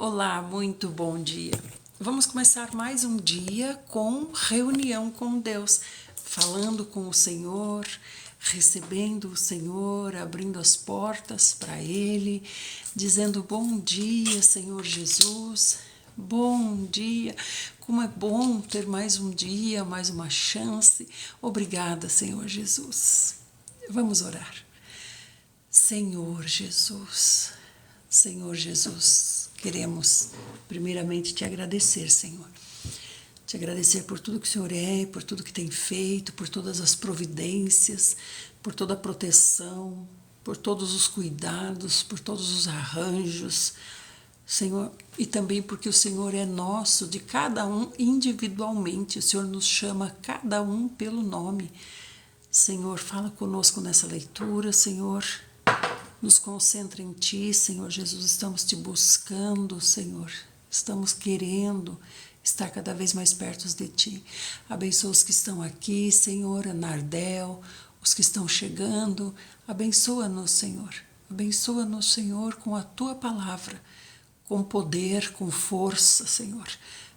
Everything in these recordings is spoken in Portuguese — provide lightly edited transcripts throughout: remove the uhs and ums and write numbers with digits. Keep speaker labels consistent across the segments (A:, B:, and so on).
A: Olá, muito bom dia. Vamos começar mais um dia com reunião com Deus, falando com o Senhor, recebendo o Senhor, abrindo as portas para Ele, dizendo bom dia, Senhor Jesus. Bom dia, como é bom ter mais um dia, mais uma chance. Obrigada, Senhor Jesus. Vamos orar. Senhor Jesus, Senhor Jesus, queremos primeiramente te agradecer, Senhor. Te agradecer por tudo que o Senhor é, por tudo que tem feito, por todas as providências, por toda a proteção, por todos os cuidados, por todos os arranjos, Senhor, e também porque o Senhor é nosso, de cada um individualmente. O Senhor nos chama cada um pelo nome. Senhor, fala conosco nessa leitura, Senhor. Nos concentra em Ti, Senhor Jesus. Estamos Te buscando, Senhor. Estamos querendo estar cada vez mais perto de Ti. Abençoa os que estão aqui, Senhor, a Nardel, os que estão chegando. Abençoa-nos, Senhor. Abençoa-nos, Senhor, com a Tua palavra, com poder, com força, Senhor.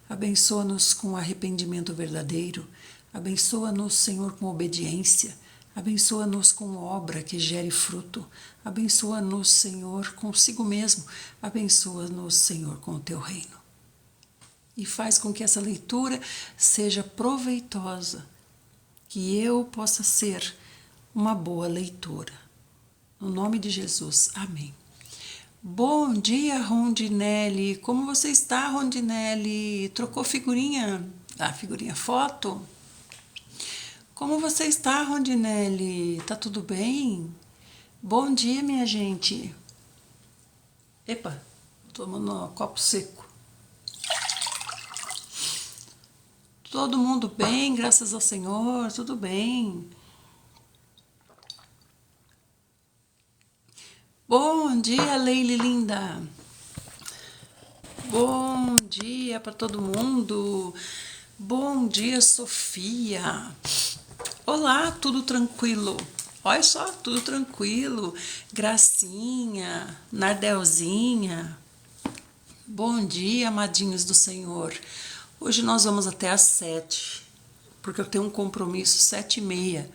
A: Abençoa-nos com arrependimento verdadeiro. Abençoa-nos, Senhor, com obediência. Abençoa-nos com obra que gere fruto. Abençoa-nos, Senhor, consigo mesmo. Abençoa-nos, Senhor, com o Teu reino. E faz com que essa leitura seja proveitosa, que eu possa ser uma boa leitora. No nome de Jesus, amém. Bom dia, Rondinelli. Como você está, Rondinelli? Trocou figurinha? Ah, figurinha foto? Como você está, Rondinelli? Tá tudo bem? Bom dia, minha gente. Epa, tomando um copo seco. Todo mundo bem, graças ao Senhor, tudo bem. Bom dia, Leile linda. Bom dia para todo mundo. Bom dia, Sofia. Olá, tudo tranquilo? Olha só, tudo tranquilo. Gracinha, Nardelzinha. Bom dia, amadinhos do Senhor. Hoje nós vamos até às 7, porque eu tenho um compromisso 7h30.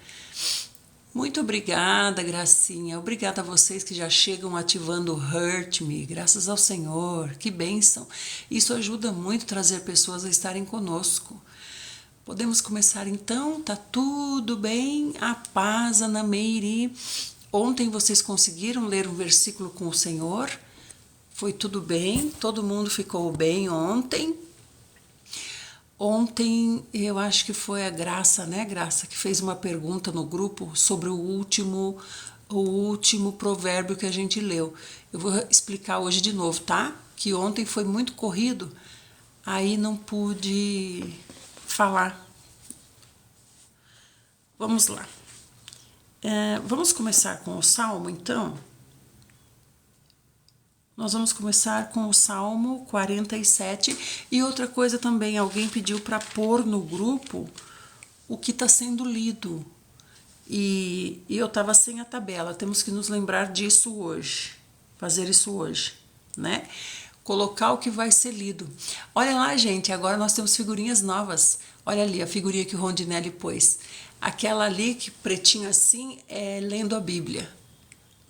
A: Muito obrigada, Gracinha. Obrigada a vocês que já chegam ativando o Hurt Me. Graças ao Senhor. Que bênção. Isso ajuda muito a trazer pessoas a estarem conosco. Podemos começar então? Tá tudo bem? A paz, Ana Meire. Ontem vocês conseguiram ler um versículo com o Senhor? Foi tudo bem? Todo mundo ficou bem ontem? Ontem, eu acho que foi a Graça, né, Graça, que fez uma pergunta no grupo sobre o último provérbio que a gente leu. Eu vou explicar hoje de novo, tá? Que ontem foi muito corrido, aí não pude falar. Vamos lá. Vamos começar com o Salmo, então? Nós vamos começar com o Salmo 47. E outra coisa também, alguém pediu para pôr no grupo o que está sendo lido. E eu estava sem a tabela, temos que nos lembrar disso hoje, fazer isso hoje, né? Colocar o que vai ser lido. Olha lá, gente, agora nós temos figurinhas novas. Olha ali a figurinha que o Rondinelli pôs. Aquela ali, que pretinho assim, é lendo a Bíblia.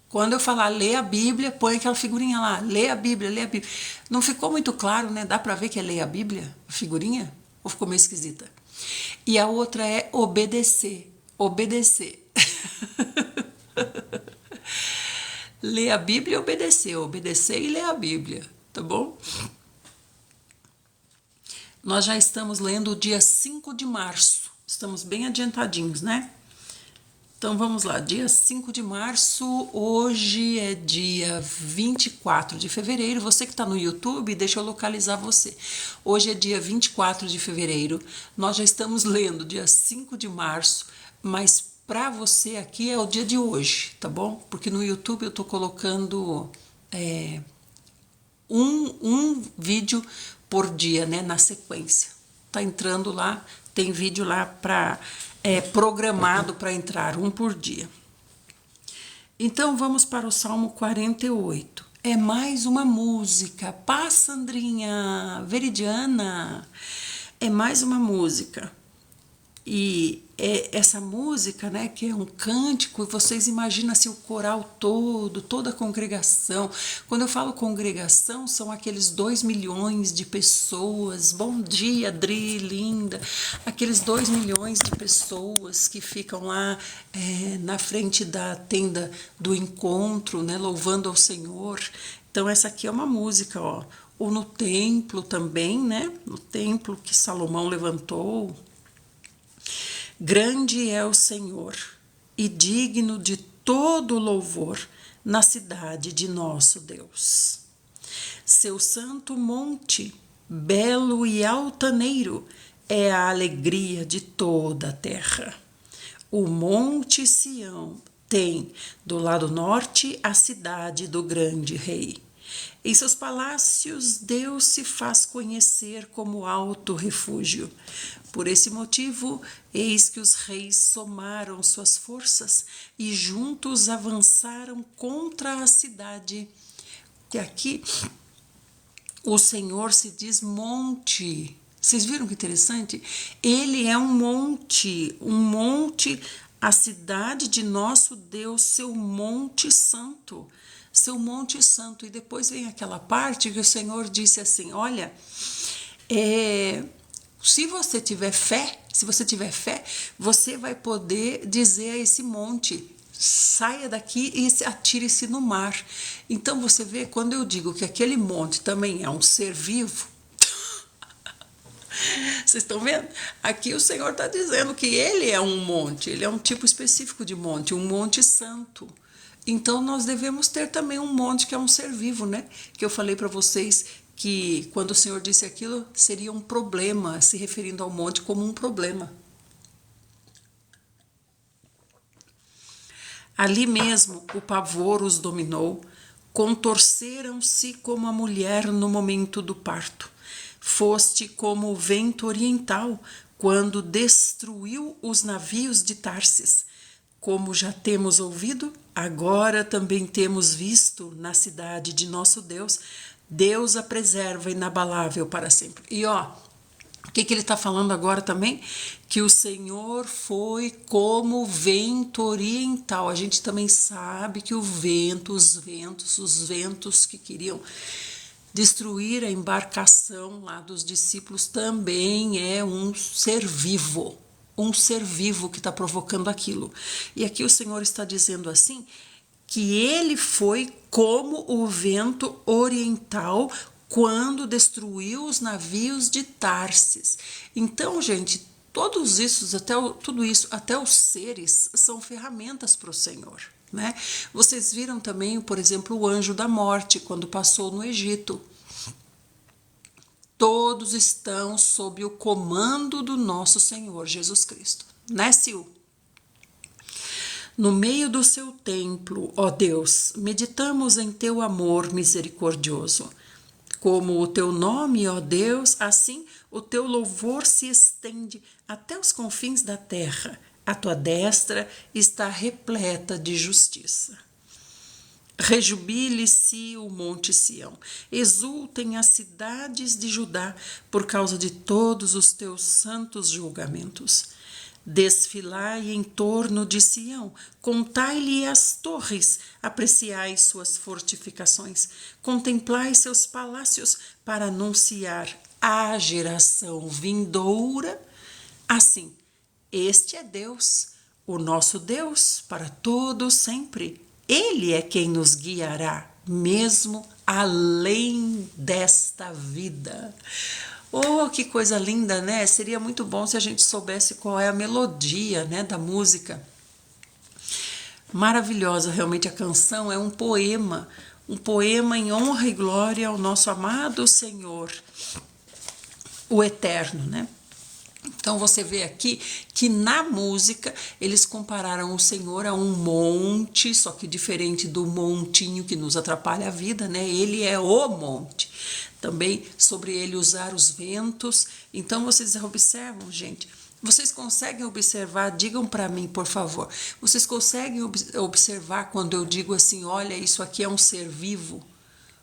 A: Quando eu falar lê a Bíblia, põe aquela figurinha lá, lê a Bíblia, lê a Bíblia. Não ficou muito claro, né? Dá para ver que é lê a Bíblia, a figurinha? Ou ficou meio esquisita? E a outra é obedecer, obedecer. Lê a Bíblia e obedecer, obedecer e ler a Bíblia, tá bom? Nós já estamos lendo o dia 5 de março, estamos bem adiantadinhos, né? Então vamos lá, dia 5 de março, hoje é dia 24 de fevereiro. Você que está no YouTube, deixa eu localizar você. Hoje é dia 24 de fevereiro, nós já estamos lendo dia 5 de março, mas para você aqui é o dia de hoje, tá bom? Porque no YouTube eu estou colocando um vídeo por dia, né, na sequência. Tá entrando lá, tem vídeo lá programado para entrar, um por dia. Então vamos para o Salmo 48. é mais uma música. Paz, Sandrinha, Veridiana, é mais uma música. E essa música, né, que é um cântico, vocês imaginam assim, o coral todo, toda a congregação. Quando eu falo congregação, são aqueles 2 milhões de pessoas. Bom dia, Adri, linda. Aqueles 2 milhões de pessoas que ficam lá na frente da tenda do encontro, né, louvando ao Senhor. Então, essa aqui é uma música, ó. Ou no templo também, né? No templo que Salomão levantou. Grande é o Senhor e digno de todo louvor na cidade de nosso Deus. Seu santo monte, belo e altaneiro, é a alegria de toda a terra. O monte Sião tem do lado norte a cidade do grande rei. Em seus palácios, Deus se faz conhecer como alto refúgio. Por esse motivo, eis que os reis somaram suas forças e juntos avançaram contra a cidade. Que aqui o Senhor se diz monte. Vocês viram que interessante? Ele é um monte, a cidade de nosso Deus, seu monte santo. Seu monte santo. E depois vem aquela parte que o Senhor disse assim, olha, se você tiver fé, você vai poder dizer a esse monte, saia daqui e atire-se no mar. Então você vê, quando eu digo que aquele monte também é um ser vivo, vocês estão vendo? Aqui o Senhor está dizendo que ele é um monte, ele é um tipo específico de monte, um monte santo. Então nós devemos ter também um monte que é um ser vivo, né? Que eu falei para vocês que quando o Senhor disse aquilo, seria um problema, se referindo ao monte como um problema. Ali mesmo o pavor os dominou, contorceram-se como a mulher no momento do parto. Foste como o vento oriental, quando destruiu os navios de Tarsis. Como já temos ouvido, agora também temos visto na cidade de nosso Deus. Deus a preserva inabalável para sempre. E ó, o que ele está falando agora também? Que o Senhor foi como o vento oriental. A gente também sabe que o vento, os ventos que queriam destruir a embarcação lá dos discípulos também é um ser vivo. Um ser vivo que está provocando aquilo. E aqui o Senhor está dizendo assim, que ele foi como o vento oriental quando destruiu os navios de Tarsis. Então, gente, tudo isso, até os seres, são ferramentas para o Senhor. Né? Vocês viram também, por exemplo, o anjo da morte, quando passou no Egito. Todos estão sob o comando do nosso Senhor Jesus Cristo. Né, Sil? No meio do seu templo, ó Deus, meditamos em teu amor misericordioso. Como o teu nome, ó Deus, assim o teu louvor se estende até os confins da terra. A tua destra está repleta de justiça. Rejubile-se o monte Sião, exultem as cidades de Judá por causa de todos os teus santos julgamentos. Desfilai em torno de Sião, contai-lhe as torres, apreciai suas fortificações, contemplai seus palácios para anunciar à geração vindoura. Assim, este é Deus, o nosso Deus, para todo sempre. Ele é quem nos guiará, mesmo além desta vida. Oh, que coisa linda, né? Seria muito bom se a gente soubesse qual é a melodia, né, da música. Maravilhosa, realmente, a canção é um poema em honra e glória ao nosso amado Senhor, o Eterno, né? Então você vê aqui que na música eles compararam o Senhor a um monte, só que diferente do montinho que nos atrapalha a vida, né? Ele é o monte. Também sobre ele usar os ventos. Então vocês observam, gente, vocês conseguem observar, digam para mim, por favor, vocês conseguem observar quando eu digo assim, olha, isso aqui é um ser vivo?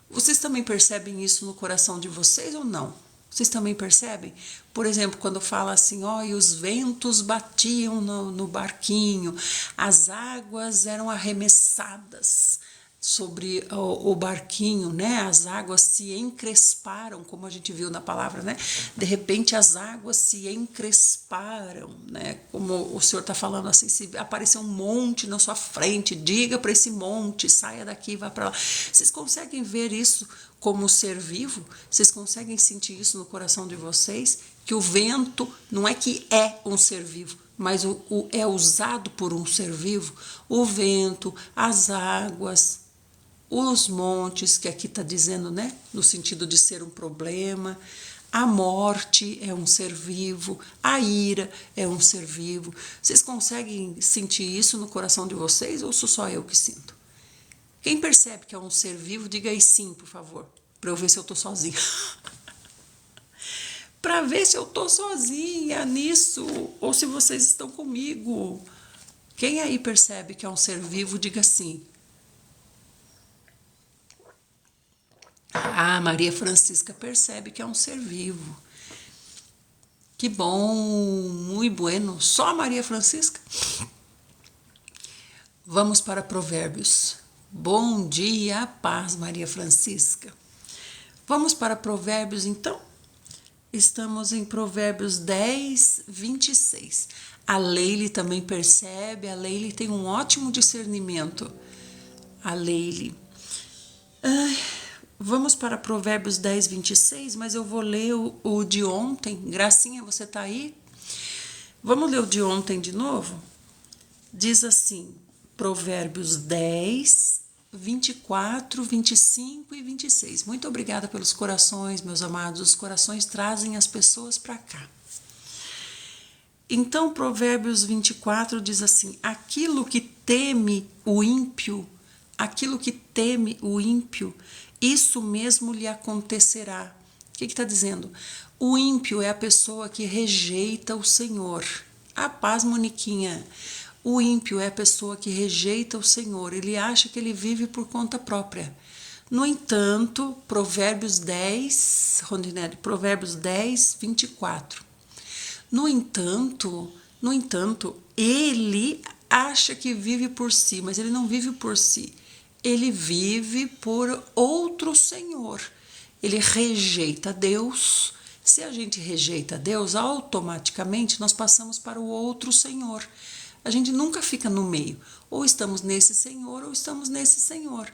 A: Vocês também percebem isso no coração de vocês ou não? Vocês também percebem? Por exemplo, quando fala assim, ó, e os ventos batiam no barquinho, as águas eram arremessadas sobre o barquinho, né? As águas se encresparam, como a gente viu na palavra, né? De repente as águas se encresparam, né? Como o Senhor está falando assim, se aparecer um monte na sua frente, diga para esse monte, saia daqui e vá para lá. Vocês conseguem ver isso como ser vivo? Vocês conseguem sentir isso no coração de vocês? Que o vento não é que é um ser vivo, mas é usado por um ser vivo. O vento, as águas, os montes, que aqui está dizendo, né? No sentido de ser um problema. A morte é um ser vivo, a ira é um ser vivo. Vocês conseguem sentir isso no coração de vocês ou sou só eu que sinto? Quem percebe que é um ser vivo, diga aí sim, por favor, para eu ver se eu estou sozinha. Para ver se eu estou sozinha nisso ou se vocês estão comigo. Quem aí percebe que é um ser vivo, diga sim. Ah, Maria Francisca percebe que é um ser vivo. Que bom, muito bueno. Só Maria Francisca? Vamos para Provérbios. Bom dia, paz, Maria Francisca. Vamos para Provérbios, então? Estamos em Provérbios 10, 26. A Leile também percebe, a Leile tem um ótimo discernimento. A Leile. Vamos para Provérbios 10, 26, mas eu vou ler o de ontem. Gracinha, você está aí? Vamos ler o de ontem de novo? Diz assim, Provérbios 10, 24, 25 e 26. Muito obrigada pelos corações, meus amados. Os corações trazem as pessoas para cá. Então, Provérbios 24 diz assim, aquilo que teme o ímpio, isso mesmo lhe acontecerá. O que está dizendo? O ímpio é a pessoa que rejeita o Senhor. A paz, Moniquinha. O ímpio é a pessoa que rejeita o Senhor. Ele acha que ele vive por conta própria. No entanto, Provérbios 10, Rondinelli, Provérbios 10, 24. No entanto, ele acha que vive por si, mas ele não vive por si. Ele vive por outro Senhor. Ele rejeita Deus. Se a gente rejeita Deus, automaticamente nós passamos para o outro Senhor. A gente nunca fica no meio. Ou estamos nesse Senhor ou estamos nesse Senhor.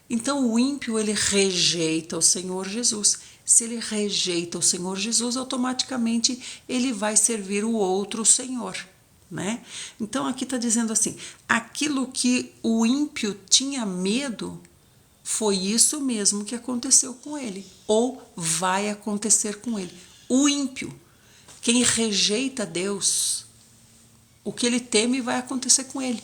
A: Então o ímpio, ele rejeita o Senhor Jesus. Se ele rejeita o Senhor Jesus, automaticamente ele vai servir o outro Senhor, né? Então aqui está dizendo assim, aquilo que o ímpio tinha medo, foi isso mesmo que aconteceu com ele, ou vai acontecer com ele. O ímpio, quem rejeita Deus, o que ele teme vai acontecer com ele.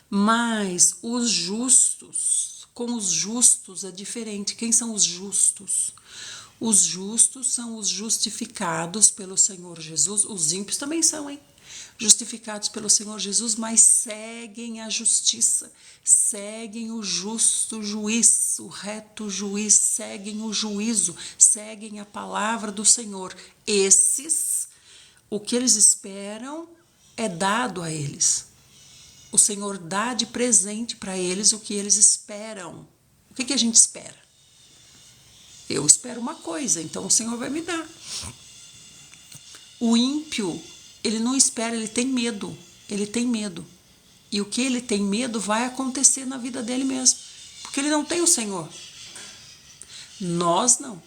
A: Mas os justos, com os justos é diferente. Quem são os justos? Os justos são os justificados pelo Senhor Jesus. Os ímpios também são, hein? Justificados pelo Senhor Jesus, mas seguem a justiça, seguem o justo juiz, o reto juiz, seguem o juízo, seguem a palavra do Senhor. Esses, o que eles esperam é dado a eles. O Senhor dá de presente para eles o que eles esperam. O que a gente espera? Eu espero uma coisa, então o Senhor vai me dar. O ímpio, ele não espera, ele tem medo. Ele tem medo. E o que ele tem medo vai acontecer na vida dele mesmo. Porque ele não tem o Senhor. Nós não.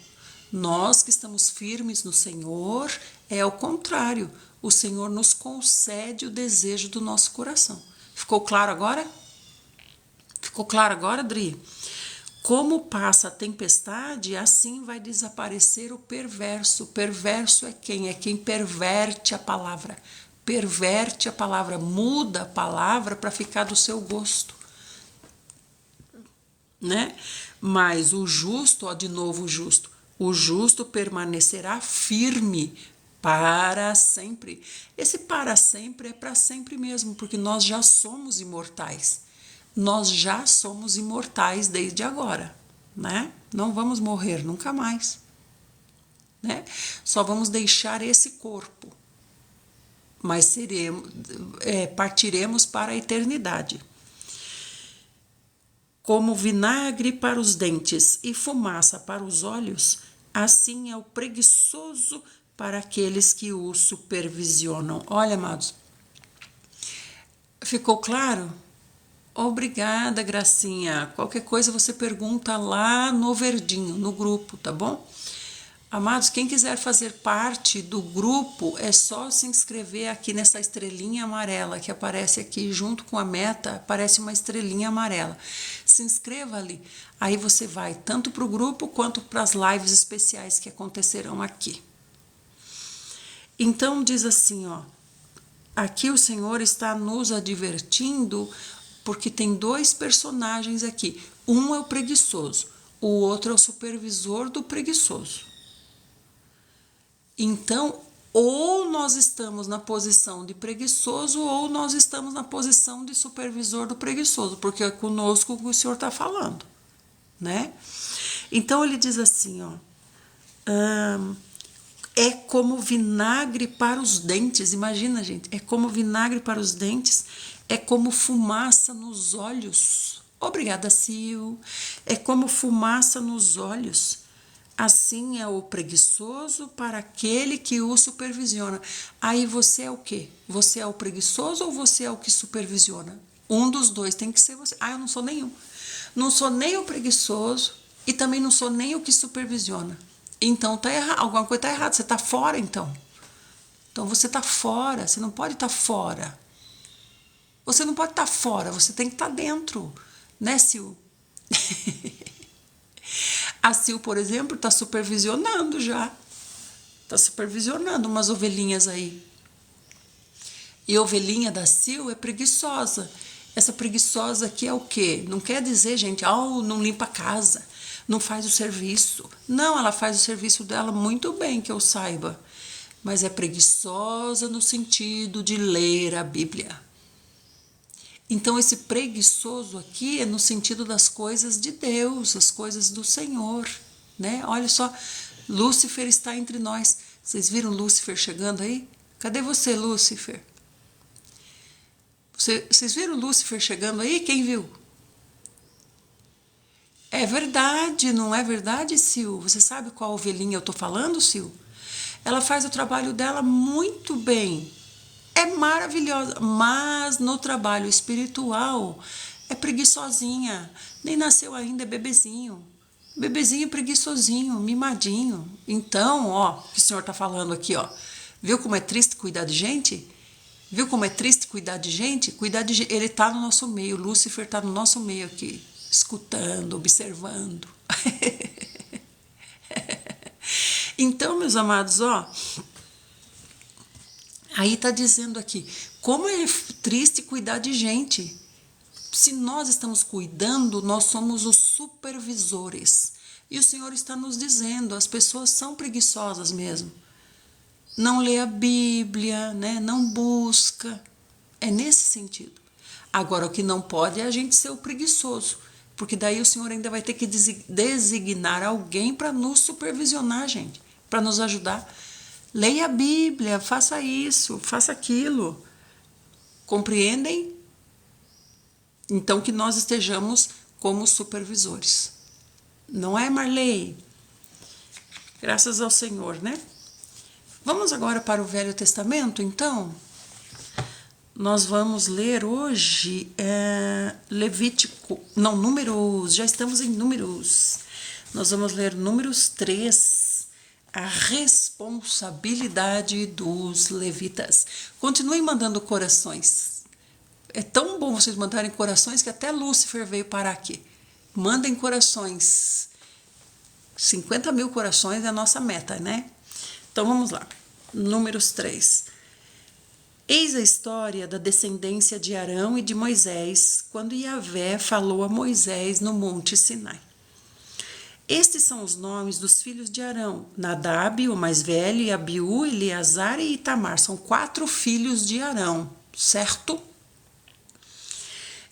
A: Nós que estamos firmes no Senhor, é o contrário. O Senhor nos concede o desejo do nosso coração. Ficou claro agora? Ficou claro agora, Dri? Como passa a tempestade, assim vai desaparecer o perverso. O perverso é quem? É quem perverte a palavra. Perverte a palavra, muda a palavra para ficar do seu gosto. Né? Mas o justo, ó, de novo o justo permanecerá firme para sempre. Esse para sempre é para sempre mesmo, porque nós já somos imortais. nós já somos imortais desde agora, né? Não vamos morrer nunca mais, né? Só vamos deixar esse corpo, mas partiremos para a eternidade. Como vinagre para os dentes e fumaça para os olhos, assim é o preguiçoso para aqueles que o supervisionam. Olha, amados, ficou claro? Obrigada, Gracinha. Qualquer coisa você pergunta lá no verdinho, no grupo, tá bom? Amados, quem quiser fazer parte do grupo, é só se inscrever aqui nessa estrelinha amarela que aparece aqui junto com a meta, aparece uma estrelinha amarela. Se inscreva ali. Aí você vai tanto para o grupo quanto para as lives especiais que acontecerão aqui. Então diz assim, ó, aqui o Senhor está nos advertindo porque tem dois personagens aqui. Um é o preguiçoso, o outro é o supervisor do preguiçoso. Então, ou nós estamos na posição de preguiçoso ou nós estamos na posição de supervisor do preguiçoso, porque é conosco que o Senhor está falando, né? Então, ele diz assim, ó, é como vinagre para os dentes, imagina, gente, é como vinagre para os dentes, é como fumaça nos olhos. Obrigada, Sil. É como fumaça nos olhos. Assim é o preguiçoso para aquele que o supervisiona. Aí você é o quê? Você é o preguiçoso ou você é o que supervisiona? Um dos dois tem que ser você. Ah, eu não sou nenhum. Não sou nem o preguiçoso e também não sou nem o que supervisiona. Então tá errado, alguma coisa tá errada, você tá fora então. Então você tá fora, você não pode estar fora. Você não pode estar fora, você tem que estar dentro, né, Sil? A Sil, por exemplo, está supervisionando já. Está supervisionando umas ovelhinhas aí. E a ovelhinha da Sil é preguiçosa. Essa preguiçosa aqui é o quê? Não quer dizer, gente, não limpa a casa, não faz o serviço. Não, ela faz o serviço dela muito bem, que eu saiba. Mas é preguiçosa no sentido de ler a Bíblia. Então, esse preguiçoso aqui é no sentido das coisas de Deus, as coisas do Senhor, né? Olha só, Lúcifer está entre nós. Vocês viram Lúcifer chegando aí? Cadê você, Lúcifer? Vocês viram Lúcifer chegando aí? Quem viu? É verdade, não é verdade, Sil? Você sabe qual ovelhinha eu estou falando, Sil? Ela faz o trabalho dela muito bem. É maravilhosa, mas no trabalho espiritual é preguiçosinha, nem nasceu ainda, é bebezinho. Bebezinho preguiçosinho, mimadinho. Então, ó, o que o Senhor está falando aqui, ó. Viu como é triste cuidar de gente? Viu como é triste cuidar de gente? Ele está no nosso meio, Lúcifer está no nosso meio aqui, escutando, observando. Então, meus amados, ó, aí está dizendo aqui, como é triste cuidar de gente. Se nós estamos cuidando, nós somos os supervisores. E o Senhor está nos dizendo, as pessoas são preguiçosas mesmo. Não lê a Bíblia, né? Não busca. É nesse sentido. Agora, o que não pode é a gente ser o preguiçoso. Porque daí o Senhor ainda vai ter que designar alguém para nos supervisionar, gente. Para nos ajudar. Leia a Bíblia, faça isso, faça aquilo. Compreendem? Então, que nós estejamos como supervisores. Não é, Marley? Graças ao Senhor, né? Vamos agora para o Velho Testamento, então? Nós vamos ler hoje Números, já estamos em Números. Nós vamos ler Números 3. A responsabilidade dos levitas. Continuem mandando corações. É tão bom vocês mandarem corações que até Lúcifer veio parar aqui. Mandem corações. 50 mil corações é a nossa meta, né? Então vamos lá. Números 3. Eis a história da descendência de Arão e de Moisés, quando Yahvé falou a Moisés no Monte Sinai. Estes são os nomes dos filhos de Arão: Nadab, o mais velho, e Abiú, Eleazar e Itamar. São 4 filhos de Arão, certo?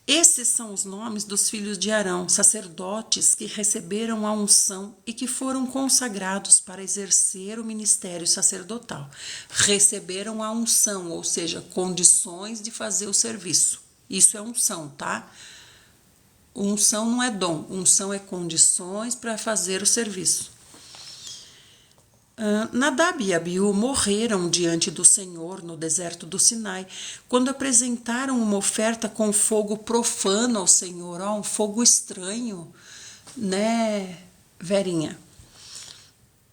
A: Esses são os nomes dos filhos de Arão, sacerdotes que receberam a unção e que foram consagrados para exercer o ministério sacerdotal. Receberam a unção, ou seja, condições de fazer o serviço. Isso é unção, tá? Unção não é dom, unção é condições para fazer o serviço. Nadab e Abiú morreram diante do Senhor no deserto do Sinai, quando apresentaram uma oferta com fogo profano ao Senhor, um fogo estranho, né, Verinha?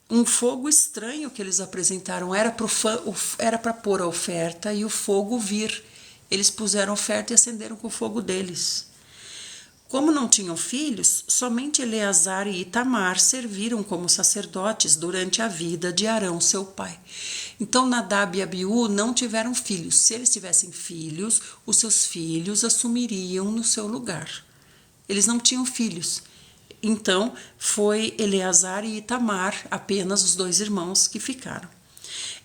A: Um fogo estranho que eles apresentaram, era para pôr a oferta e o fogo vir. Eles puseram a oferta e acenderam com o fogo deles. Como não tinham filhos, somente Eleazar e Itamar serviram como sacerdotes durante a vida de Arão, seu pai. Então Nadab e Abiú não tiveram filhos. Se eles tivessem filhos, os seus filhos assumiriam no seu lugar. Eles não tinham filhos. Então foi Eleazar e Itamar, apenas os 2 irmãos que ficaram.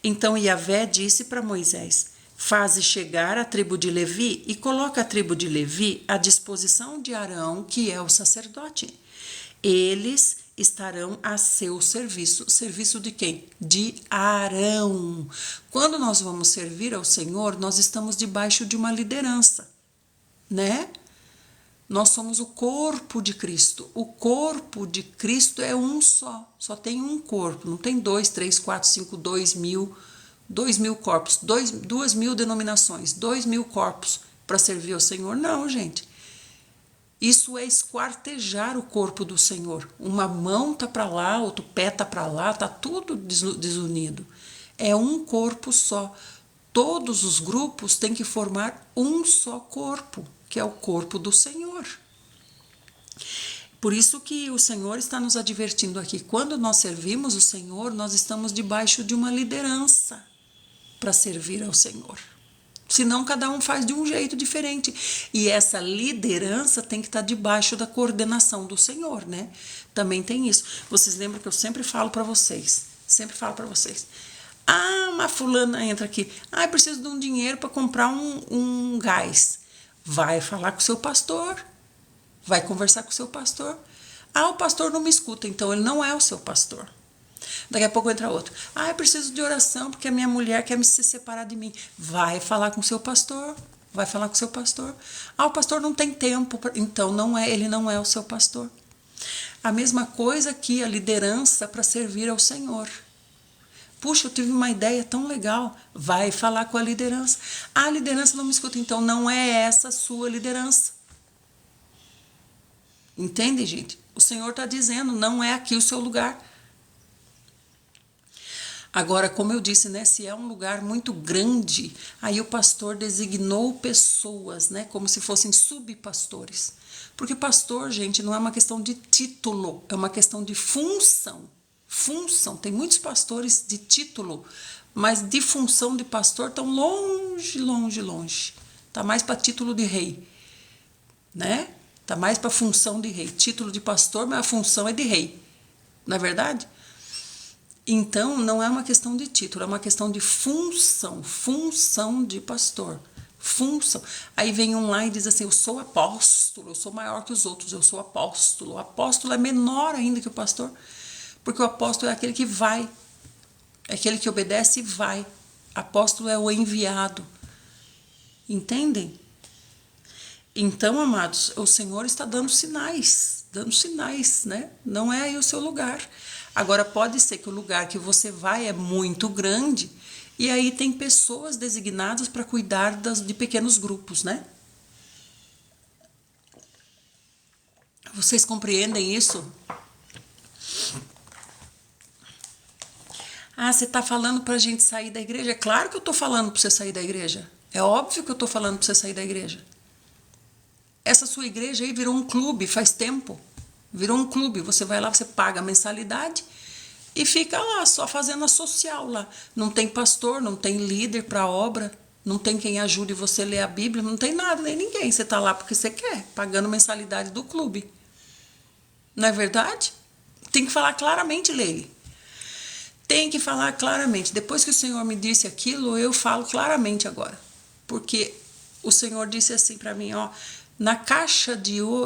A: Então Yahvé disse para Moisés: faze chegar a tribo de Levi e coloca a tribo de Levi à disposição de Arão, que é o sacerdote. Eles estarão a seu serviço. Serviço de quem? De Arão. Quando nós vamos servir ao Senhor, nós estamos debaixo de uma liderança, né? Nós somos o corpo de Cristo. O corpo de Cristo é um só. Só tem um corpo. Não tem 2, 3, 4, 5, 2.000 corpos, 2.000 denominações, 2.000 corpos para servir ao Senhor. Não, gente. Isso é esquartejar o corpo do Senhor. Uma mão tá para lá, outro pé tá para lá, tá tudo desunido. É um corpo só. Todos os grupos têm que formar um só corpo, que é o corpo do Senhor. Por isso que o Senhor está nos advertindo aqui. Quando nós servimos o Senhor, nós estamos debaixo de uma liderança para servir ao Senhor. Senão cada um faz de um jeito diferente. E essa liderança tem que estar debaixo da coordenação do Senhor, né? Também tem isso. Vocês lembram que eu sempre falo para vocês. Uma fulana entra aqui. Eu preciso de um dinheiro para comprar um gás. Vai falar com o seu pastor. Vai conversar com o seu pastor. O pastor não me escuta, então ele não é o seu pastor. Daqui a pouco entra outro. Eu preciso de oração porque a minha mulher quer se separar de mim. Vai falar com o seu pastor. O pastor não tem tempo, então ele não é o seu pastor. A mesma coisa aqui, a liderança para servir ao Senhor. Puxa, eu tive uma ideia tão legal. Vai falar com a liderança. A liderança não me escuta, então não é essa a sua liderança. Entende, gente? O Senhor está dizendo, não é aqui o seu lugar. Agora, como eu disse, né, se é um lugar muito grande, aí o pastor designou pessoas, né, como se fossem subpastores. Porque pastor, gente, não é uma questão de título, é uma questão de função. Tem muitos pastores de título, mas de função de pastor estão longe. Tá mais para título de rei, né? Tá mais para função de rei. Título de pastor, mas a função é de rei. Não é verdade? Então, não é uma questão de título, é uma questão de função de pastor, função. Aí vem um lá e diz assim, eu sou apóstolo, eu sou maior que os outros, eu sou apóstolo. O apóstolo é menor ainda que o pastor, porque o apóstolo é aquele que vai, é aquele que obedece e vai. Apóstolo é o enviado. Entendem? Então, amados, o Senhor está dando sinais, né? Não é aí o seu lugar. Agora, pode ser que o lugar que você vai é muito grande e aí tem pessoas designadas para cuidar de pequenos grupos, né? Vocês compreendem isso? Você está falando para a gente sair da igreja? É claro que eu estou falando para você sair da igreja. É óbvio que eu estou falando para você sair da igreja. Essa sua igreja aí virou um clube faz tempo. Virou um clube. Você vai lá, você paga a mensalidade e fica lá, só fazendo a social lá. Não tem pastor, não tem líder para a obra, não tem quem ajude você a ler a Bíblia, não tem nada, nem ninguém. Você está lá porque você quer, pagando mensalidade do clube. Não é verdade? Tem que falar claramente, Leile. Tem que falar claramente. Depois que o Senhor me disse aquilo, eu falo claramente agora. Porque o Senhor disse assim para mim, Na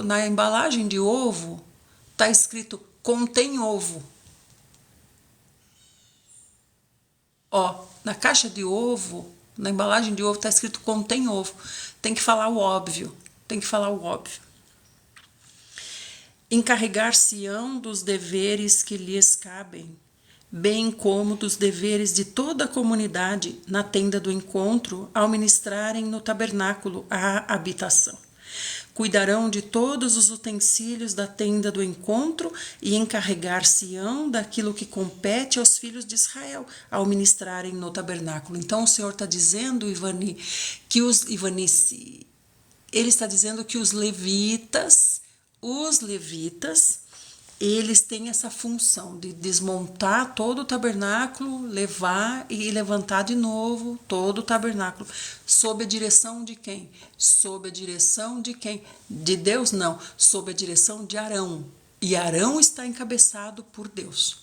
A: na embalagem de ovo, está escrito contém ovo. Ó, na caixa de ovo, na embalagem de ovo, está escrito contém ovo. Tem que falar o óbvio. Tem que falar o óbvio. Encarregar-se-ão dos deveres que lhes cabem, bem como dos deveres de toda a comunidade na tenda do encontro, ao ministrarem no tabernáculo a habitação. Cuidarão de todos os utensílios da tenda do encontro e encarregar-se-ão daquilo que compete aos filhos de Israel, ao ministrarem no tabernáculo. Então o Senhor está dizendo, Ivanice, ele está dizendo que os levitas, eles têm essa função de desmontar todo o tabernáculo, levar e levantar de novo todo o tabernáculo. Sob a direção de quem? Sob a direção de quem? De Deus? Não. Sob a direção de Arão. E Arão está encabeçado por Deus.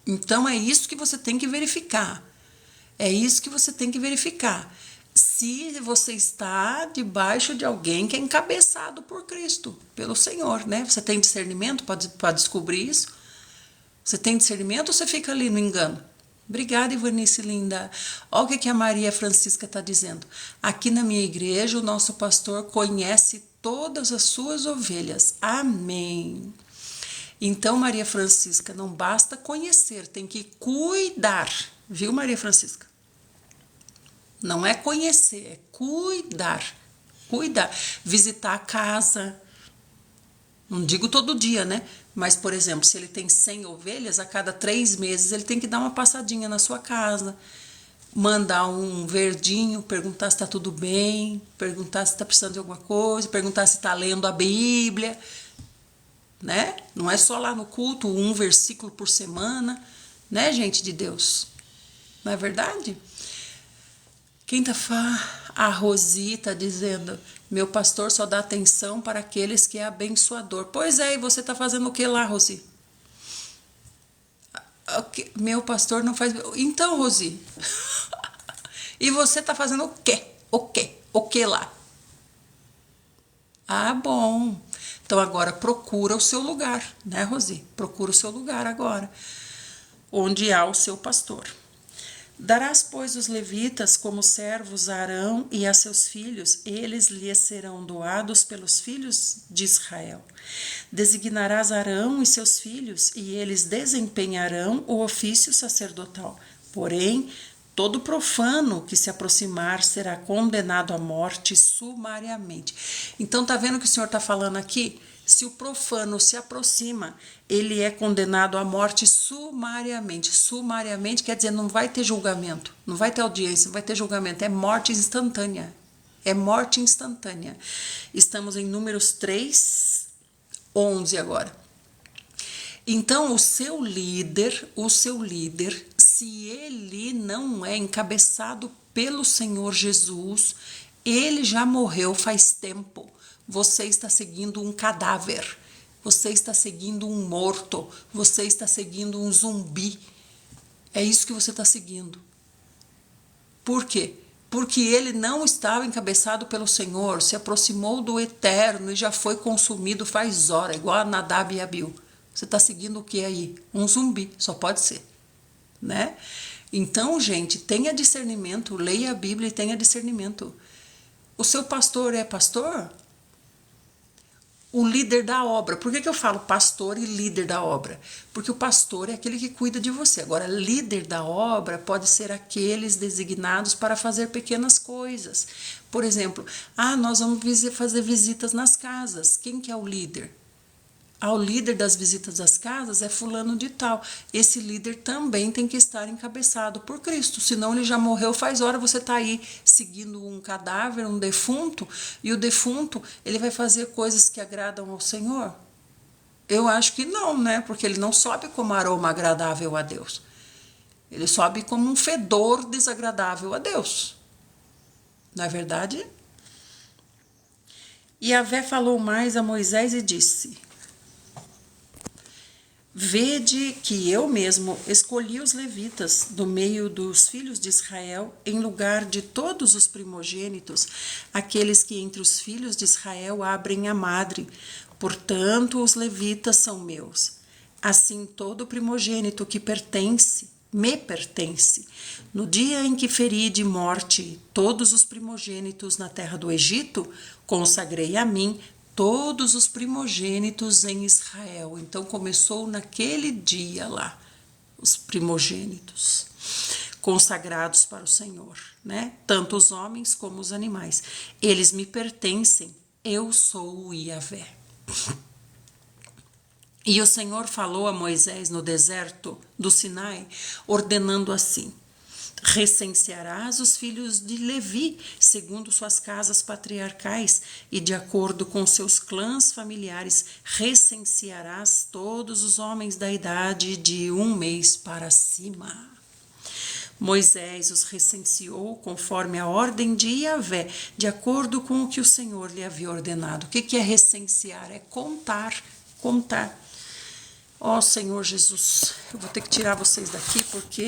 A: Então é isso que você tem que verificar. É isso que você tem que verificar. Se você está debaixo de alguém que é encabeçado por Cristo, pelo Senhor, né? Você tem discernimento para descobrir isso? Você tem discernimento ou você fica ali no engano? Obrigada, Ivanice linda. Olha o que a Maria Francisca está dizendo. Aqui na minha igreja, o nosso pastor conhece todas as suas ovelhas. Amém. Então, Maria Francisca, não basta conhecer, tem que cuidar. Viu, Maria Francisca? Não é conhecer, é cuidar. Cuidar. Visitar a casa. Não digo todo dia, né? Mas, por exemplo, se ele tem 100 ovelhas, a cada 3 meses ele tem que dar uma passadinha na sua casa. Mandar um verdinho, perguntar se está tudo bem, perguntar se está precisando de alguma coisa, perguntar se está lendo a Bíblia, né? Não é só lá no culto, um versículo por semana, né, gente de Deus? Não é verdade? Quem tá a Rosi está dizendo, meu pastor só dá atenção para aqueles que é abençoador. Pois é, e você está fazendo o que lá, Rosi? Meu pastor não faz... Então, Rosi, e você está fazendo o quê? O que lá? Ah, bom. Então agora procura o seu lugar, né, Rosi? Procura o seu lugar agora, onde há o seu pastor. Darás, pois, os levitas como servos a Arão e a seus filhos, eles lhes serão doados pelos filhos de Israel. Designarás Arão e seus filhos, e eles desempenharão o ofício sacerdotal. Porém, todo profano que se aproximar será condenado à morte sumariamente. Então, tá vendo o que o Senhor está falando aqui? Se o profano se aproxima, ele é condenado à morte sumariamente. Sumariamente quer dizer, não vai ter julgamento, não vai ter audiência, não vai ter julgamento, é morte instantânea. É morte instantânea. Estamos em Números 3, 11 agora. Então, o seu líder, se ele não é encabeçado pelo Senhor Jesus, ele já morreu faz tempo. Você está seguindo um cadáver, você está seguindo um morto, você está seguindo um zumbi. É isso que você está seguindo. Por quê? Porque ele não estava encabeçado pelo Senhor, se aproximou do Eterno e já foi consumido faz hora, igual a Nadab e Abiú. Você está seguindo o que aí? Um zumbi, só pode ser, né? Então, gente, tenha discernimento, leia a Bíblia e tenha discernimento. O seu pastor é pastor? O líder da obra. Por que eu falo pastor e líder da obra? Porque o pastor é aquele que cuida de você. Agora, líder da obra pode ser aqueles designados para fazer pequenas coisas. Por exemplo, nós vamos fazer visitas nas casas. Quem que é o líder? O líder das visitas das casas é fulano de tal. Esse líder também tem que estar encabeçado por Cristo, senão ele já morreu faz hora. Você está aí seguindo um cadáver, um defunto, e o defunto ele vai fazer coisas que agradam ao Senhor? Eu acho que não, né? Porque ele não sobe como aroma agradável a Deus. Ele sobe como um fedor desagradável a Deus. Não é verdade? E Yahvé falou mais a Moisés e disse... Vede que eu mesmo escolhi os levitas do meio dos filhos de Israel, em lugar de todos os primogênitos, aqueles que entre os filhos de Israel abrem a madre. Portanto, os levitas são meus. Assim, todo primogênito que me pertence. No dia em que feri de morte todos os primogênitos na terra do Egito, consagrei a mim todos os primogênitos em Israel. Então começou naquele dia lá, os primogênitos consagrados para o Senhor, né? Tanto os homens como os animais. Eles me pertencem, eu sou o Yahvé. E o Senhor falou a Moisés no deserto do Sinai, ordenando assim: recensearás os filhos de Levi, segundo suas casas patriarcais, e de acordo com seus clãs familiares, recensearás todos os homens da idade de 1 mês para cima. Moisés os recenseou conforme a ordem de Yahvé, de acordo com o que o Senhor lhe havia ordenado. O que é recensear? É contar. Ó Senhor Jesus, eu vou ter que tirar vocês daqui porque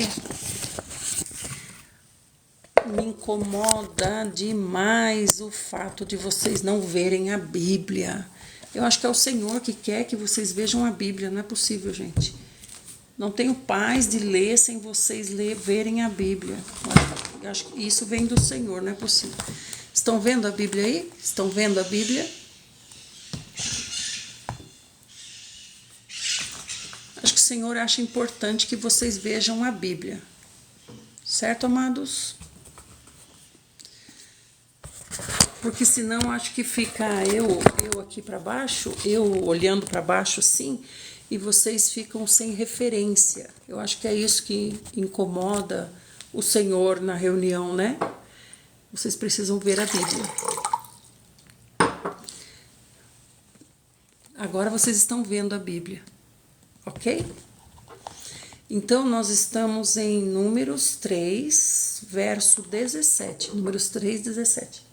A: me incomoda demais o fato de vocês não verem a Bíblia. Eu acho que é o Senhor que quer que vocês vejam a Bíblia. Não é possível, gente. Não tenho paz de ler sem vocês verem a Bíblia. Eu acho que isso vem do Senhor, não é possível. Estão vendo a Bíblia aí? Estão vendo a Bíblia? Acho que o Senhor acha importante que vocês vejam a Bíblia. Certo, amados? Porque senão acho que fica eu aqui para baixo, eu olhando para baixo assim, e vocês ficam sem referência. Eu acho que é isso que incomoda o Senhor na reunião, né? Vocês precisam ver a Bíblia. Agora vocês estão vendo a Bíblia, ok? Então, nós estamos em Números 3, verso 17. Números 3, 17.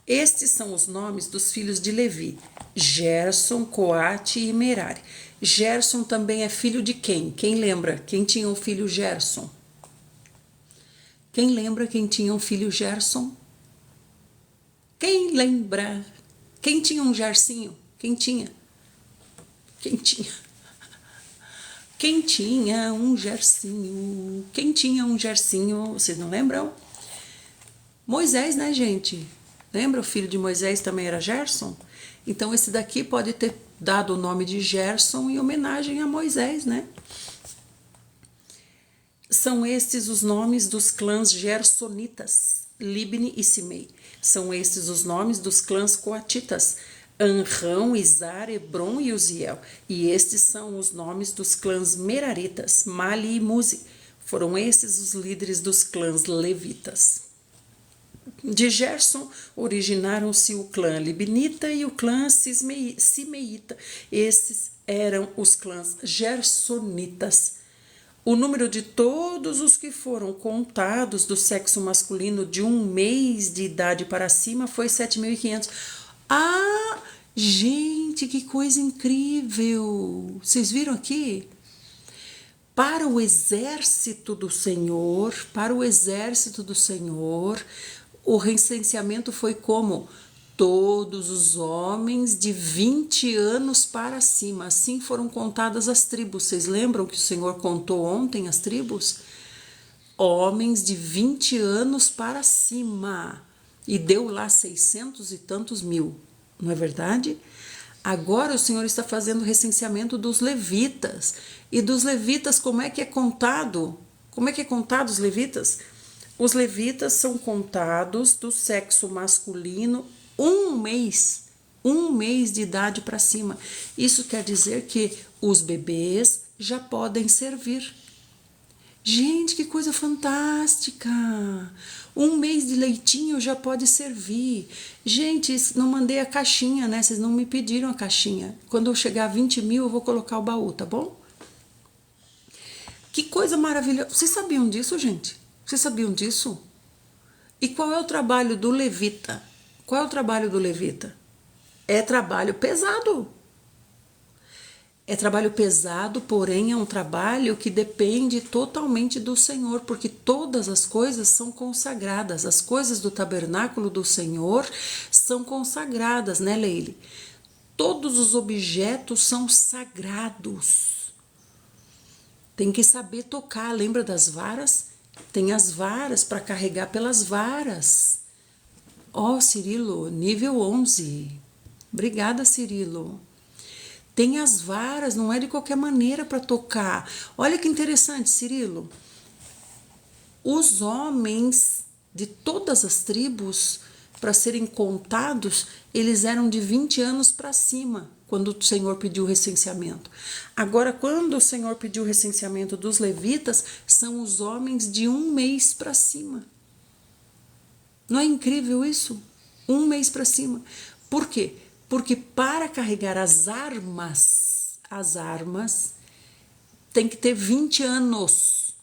A: Estes são os nomes dos filhos de Levi: Gerson, Coate e Merari. Gerson também é filho de quem? Quem lembra? Quem tinha o filho Gerson? Quem lembra quem tinha um filho Gerson? Quem lembra? Quem tinha um Gersinho? Quem tinha? Quem tinha? Quem tinha um Gersinho? Quem tinha um Gersinho? Vocês não lembram? Moisés, né, gente? Lembra? O filho de Moisés também era Gerson? Então, esse daqui pode ter dado o nome de Gerson em homenagem a Moisés, né? São estes os nomes dos clãs gersonitas, Libni e Simei. São estes os nomes dos clãs coatitas, Anrão, Izar, Hebron e Uziel. E estes são os nomes dos clãs meraritas, Mali e Muzi. Foram esses os líderes dos clãs levitas. De Gerson originaram-se o clã libnita e o clã simeita. Esses eram os clãs gersonitas. O número de todos os que foram contados do sexo masculino de 1 mês de idade para cima foi 7.500. Ah, gente, que coisa incrível! Vocês viram aqui? Para o exército do Senhor, o recenseamento foi como? Todos os homens de 20 anos para cima. Assim foram contadas as tribos. Vocês lembram que o Senhor contou ontem as tribos? Homens de 20 anos para cima. E deu lá 600 e tantos mil. Não é verdade? Agora o Senhor está fazendo o recenseamento dos levitas. E dos levitas, como é que é contado? Como é que é contado os levitas? Os levitas são contados do sexo masculino 1 mês de idade para cima. Isso quer dizer que os bebês já podem servir. Gente, que coisa fantástica! 1 mês de leitinho já pode servir. Gente, não mandei a caixinha, né? Vocês não me pediram a caixinha. Quando eu chegar a 20 mil, eu vou colocar o baú, tá bom? Que coisa maravilhosa. Vocês sabiam disso, gente? Vocês sabiam disso? E qual é o trabalho do levita? Qual é o trabalho do levita? É trabalho pesado. É trabalho pesado, porém é um trabalho que depende totalmente do Senhor, porque todas as coisas são consagradas. As coisas do tabernáculo do Senhor são consagradas, né, Leile? Todos os objetos são sagrados. Tem que saber tocar. Lembra das varas? Tem as varas para carregar pelas varas. Ó, Cirilo, nível 11. Obrigada, Cirilo. Tem as varas, não é de qualquer maneira para tocar. Olha que interessante, Cirilo. Os homens de todas as tribos, para serem contados, eles eram de 20 anos para cima, quando o Senhor pediu o recenseamento. Agora, quando o Senhor pediu o recenseamento dos levitas, são os homens de 1 mês para cima. Não é incrível isso? 1 mês para cima. Por quê? Porque para carregar as armas, tem que ter 20 anos.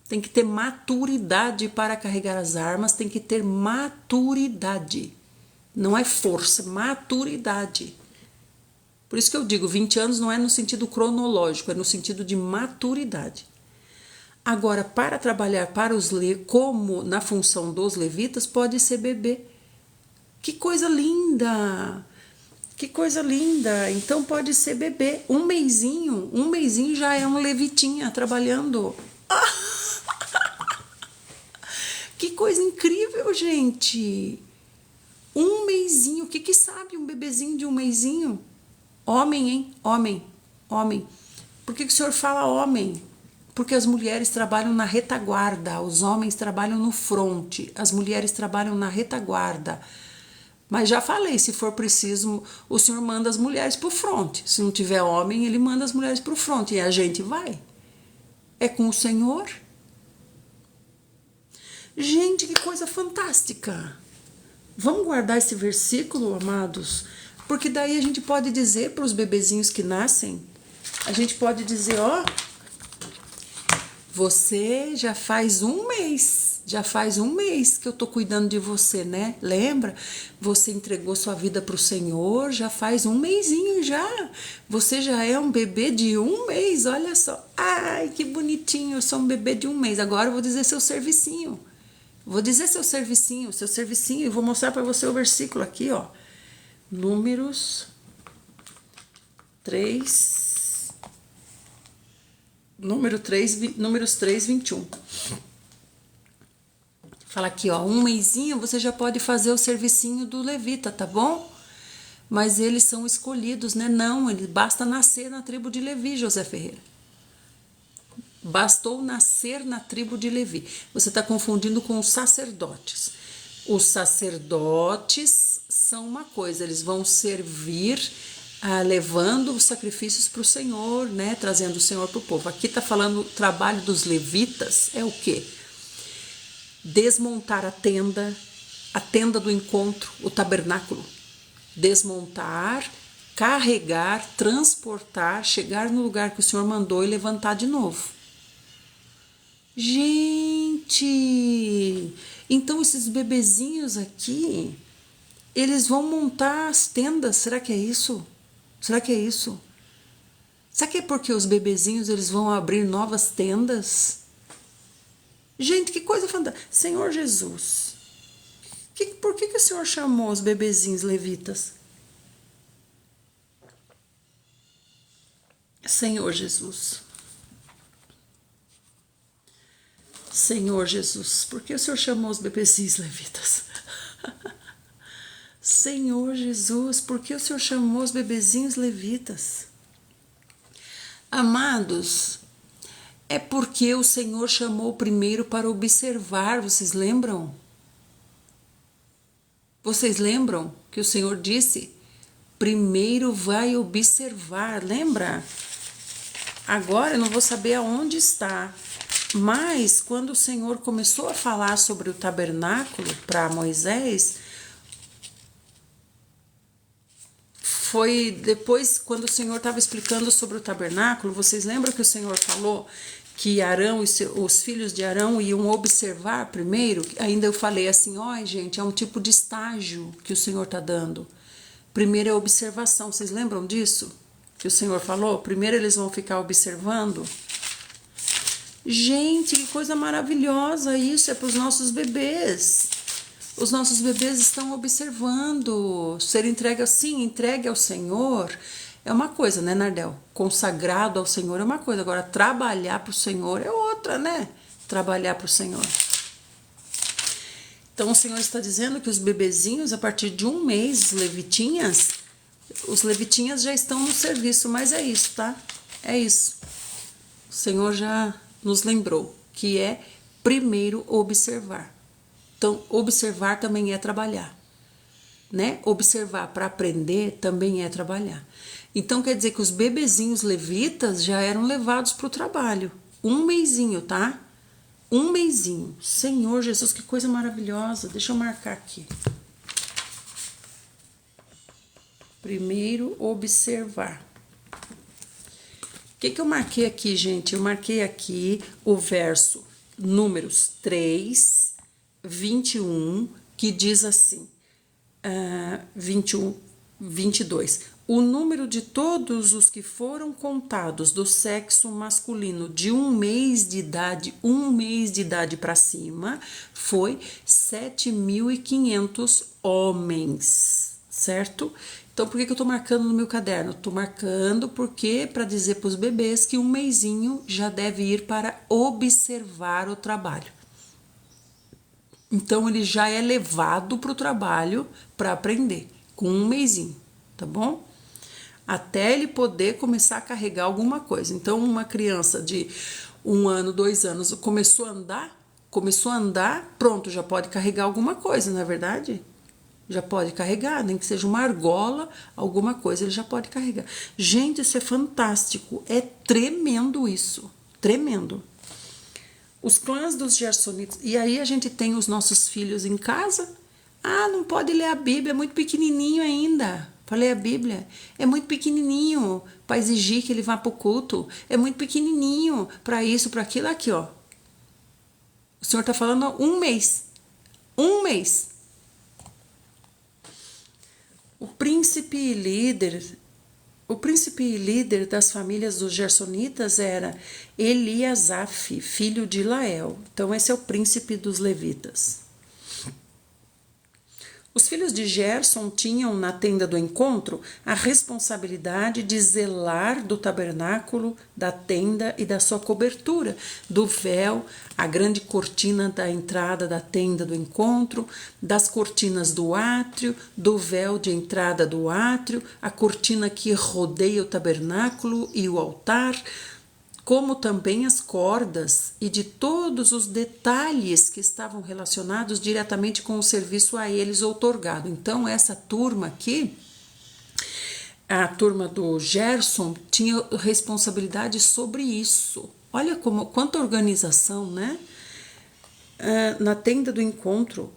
A: Tem que ter maturidade para carregar as armas, tem que ter maturidade. Não é força, maturidade. Por isso que eu digo, 20 anos não é no sentido cronológico, é no sentido de maturidade. Agora, para trabalhar para como na função dos levitas, pode ser bebê. Que coisa linda! Que coisa linda! Então pode ser bebê. Um mêsinho já é um levitinha trabalhando. Que coisa incrível, gente! Um mêsinho, o que sabe um bebezinho de 1 mêsinho? Homem, hein? Homem. Por que o senhor fala homem? Porque as mulheres trabalham na retaguarda, os homens trabalham no fronte, as mulheres trabalham na retaguarda. Mas já falei, se for preciso, o Senhor manda as mulheres para o fronte. Se não tiver homem, ele manda as mulheres para o fronte. E a gente vai. É com o Senhor. Gente, que coisa fantástica. Vamos guardar esse versículo, amados? Porque daí a gente pode dizer para os bebezinhos que nascem, a gente pode dizer, ó, você já faz 1 mês. Já faz 1 mês que eu tô cuidando de você, né? Lembra? Você entregou sua vida pro Senhor, já faz 1 mêsinho já. Você já é um bebê de 1 mês, olha só. Ai, que bonitinho, eu sou um bebê de 1 mês. Agora eu vou dizer seu servicinho. E vou mostrar para você o versículo aqui, ó. Números 3, 21. Fala aqui, ó, 1 mêsinho você já pode fazer o servicinho do levita, tá bom? Mas eles são escolhidos, né? Não, basta nascer na tribo de Levi, José Ferreira. Bastou nascer na tribo de Levi. Você está confundindo com os sacerdotes. Os sacerdotes são uma coisa, eles vão servir levando os sacrifícios para o Senhor, né? Trazendo o Senhor para o povo. Aqui está falando o trabalho dos levitas, é o quê? Desmontar a tenda do encontro, o tabernáculo. Desmontar, carregar, transportar, chegar no lugar que o Senhor mandou e levantar de novo. Gente, então esses bebezinhos aqui, eles vão montar as tendas, será que é isso? Será que é porque os bebezinhos eles vão abrir novas tendas? Gente, que coisa fantástica. Senhor Jesus, por que o Senhor chamou os bebezinhos levitas? Senhor Jesus, por que o Senhor chamou os bebezinhos levitas? Senhor Jesus, por que o Senhor chamou os bebezinhos levitas? Amados, é porque o Senhor chamou primeiro para observar, vocês lembram? Vocês lembram que o Senhor disse? Primeiro vai observar, lembra? Agora eu não vou saber aonde está, mas quando o Senhor começou a falar sobre o tabernáculo para Moisés, foi depois, quando o Senhor estava explicando sobre o tabernáculo, vocês lembram que o Senhor falou que Arão e os filhos de Arão iam observar primeiro? Ainda eu falei assim, ó, gente, é um tipo de estágio que o Senhor está dando. Primeiro é observação. Vocês lembram disso? Que o Senhor falou? Primeiro eles vão ficar observando. Gente, que coisa maravilhosa isso, é para os nossos bebês. Os nossos bebês estão observando. Ser entregue assim, entregue ao Senhor é uma coisa, né, Nardel? Consagrado ao Senhor é uma coisa. Agora, trabalhar para o Senhor é outra, né? Trabalhar para o Senhor. Então, o Senhor está dizendo que os bebezinhos, a partir de 1 mês, os levitinhas já estão no serviço, mas é isso, tá? É isso. O Senhor já nos lembrou que é primeiro observar. Então, observar também é trabalhar, né? Observar para aprender também é trabalhar. Então, quer dizer que os bebezinhos levitas já eram levados para o trabalho. 1 mesinho, tá? 1 mesinho. Senhor Jesus, que coisa maravilhosa. Deixa eu marcar aqui. Primeiro, observar. O que eu marquei aqui, gente? Eu marquei aqui o verso Números 3, 21, que diz assim, 21, 22. O número de todos os que foram contados do sexo masculino de 1 mês de idade, 1 mês de idade para cima, foi 7.500 homens, certo? Então, por que eu tô marcando no meu caderno? Tô marcando porque para dizer para os bebês que 1 mesinho já deve ir para observar o trabalho. Então, ele já é levado para o trabalho para aprender, com 1 mesinho, tá bom? Até ele poder começar a carregar alguma coisa. Então, uma criança de 1 ano, 2 anos, começou a andar, pronto, já pode carregar alguma coisa, não é verdade? Já pode carregar, nem que seja uma argola, alguma coisa, ele já pode carregar. Gente, isso é fantástico, é tremendo isso, tremendo. Os clãs dos Gersonitas, e aí a gente tem os nossos filhos em casa. Ah, não pode ler a Bíblia, é muito pequenininho ainda. Para ler a Bíblia, é muito pequenininho para exigir que ele vá para o culto. É muito pequenininho para isso, para aquilo. Aqui, ó. O Senhor está falando 1 mês. 1 mês. O príncipe e líder das famílias dos Gersonitas era Eliasaf, filho de Lael. Então, esse é o príncipe dos levitas. Os filhos de Gerson tinham na tenda do encontro a responsabilidade de zelar do tabernáculo, da tenda e da sua cobertura, do véu, a grande cortina da entrada da tenda do encontro, das cortinas do átrio, do véu de entrada do átrio, a cortina que rodeia o tabernáculo e o altar, como também as cordas e de todos os detalhes que estavam relacionados diretamente com o serviço a eles outorgado. Então, essa turma aqui, a turma do Gerson, tinha responsabilidade sobre isso. Olha quanta organização, né? Na tenda do encontro,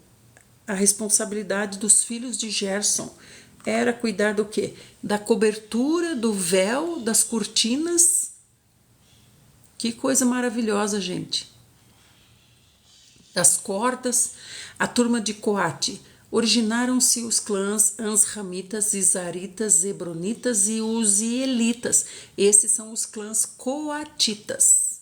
A: a responsabilidade dos filhos de Gerson era cuidar do quê? Da cobertura, do véu, das cortinas. Que coisa maravilhosa, gente. Das cordas, a turma de Coate. Originaram-se os clãs Ansramitas, Izaritas, Zebronitas e Uzielitas. Esses são os clãs coatitas.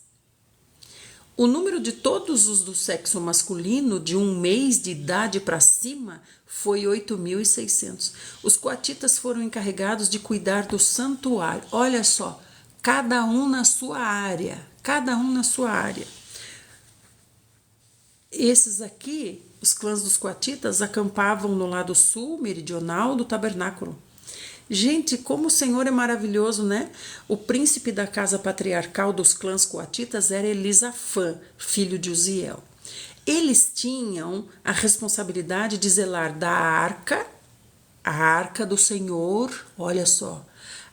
A: O número de todos os do sexo masculino de 1 mês de idade para cima foi 8.600. Os coatitas foram encarregados de cuidar do santuário. Olha só, cada um na sua área. Cada um na sua área. Esses aqui, os clãs dos coatitas, acampavam no lado sul, meridional, do tabernáculo. Gente, como o Senhor é maravilhoso, né? O príncipe da casa patriarcal dos clãs coatitas era Elisafã, filho de Uziel. Eles tinham a responsabilidade de zelar da arca, a arca do Senhor, olha só,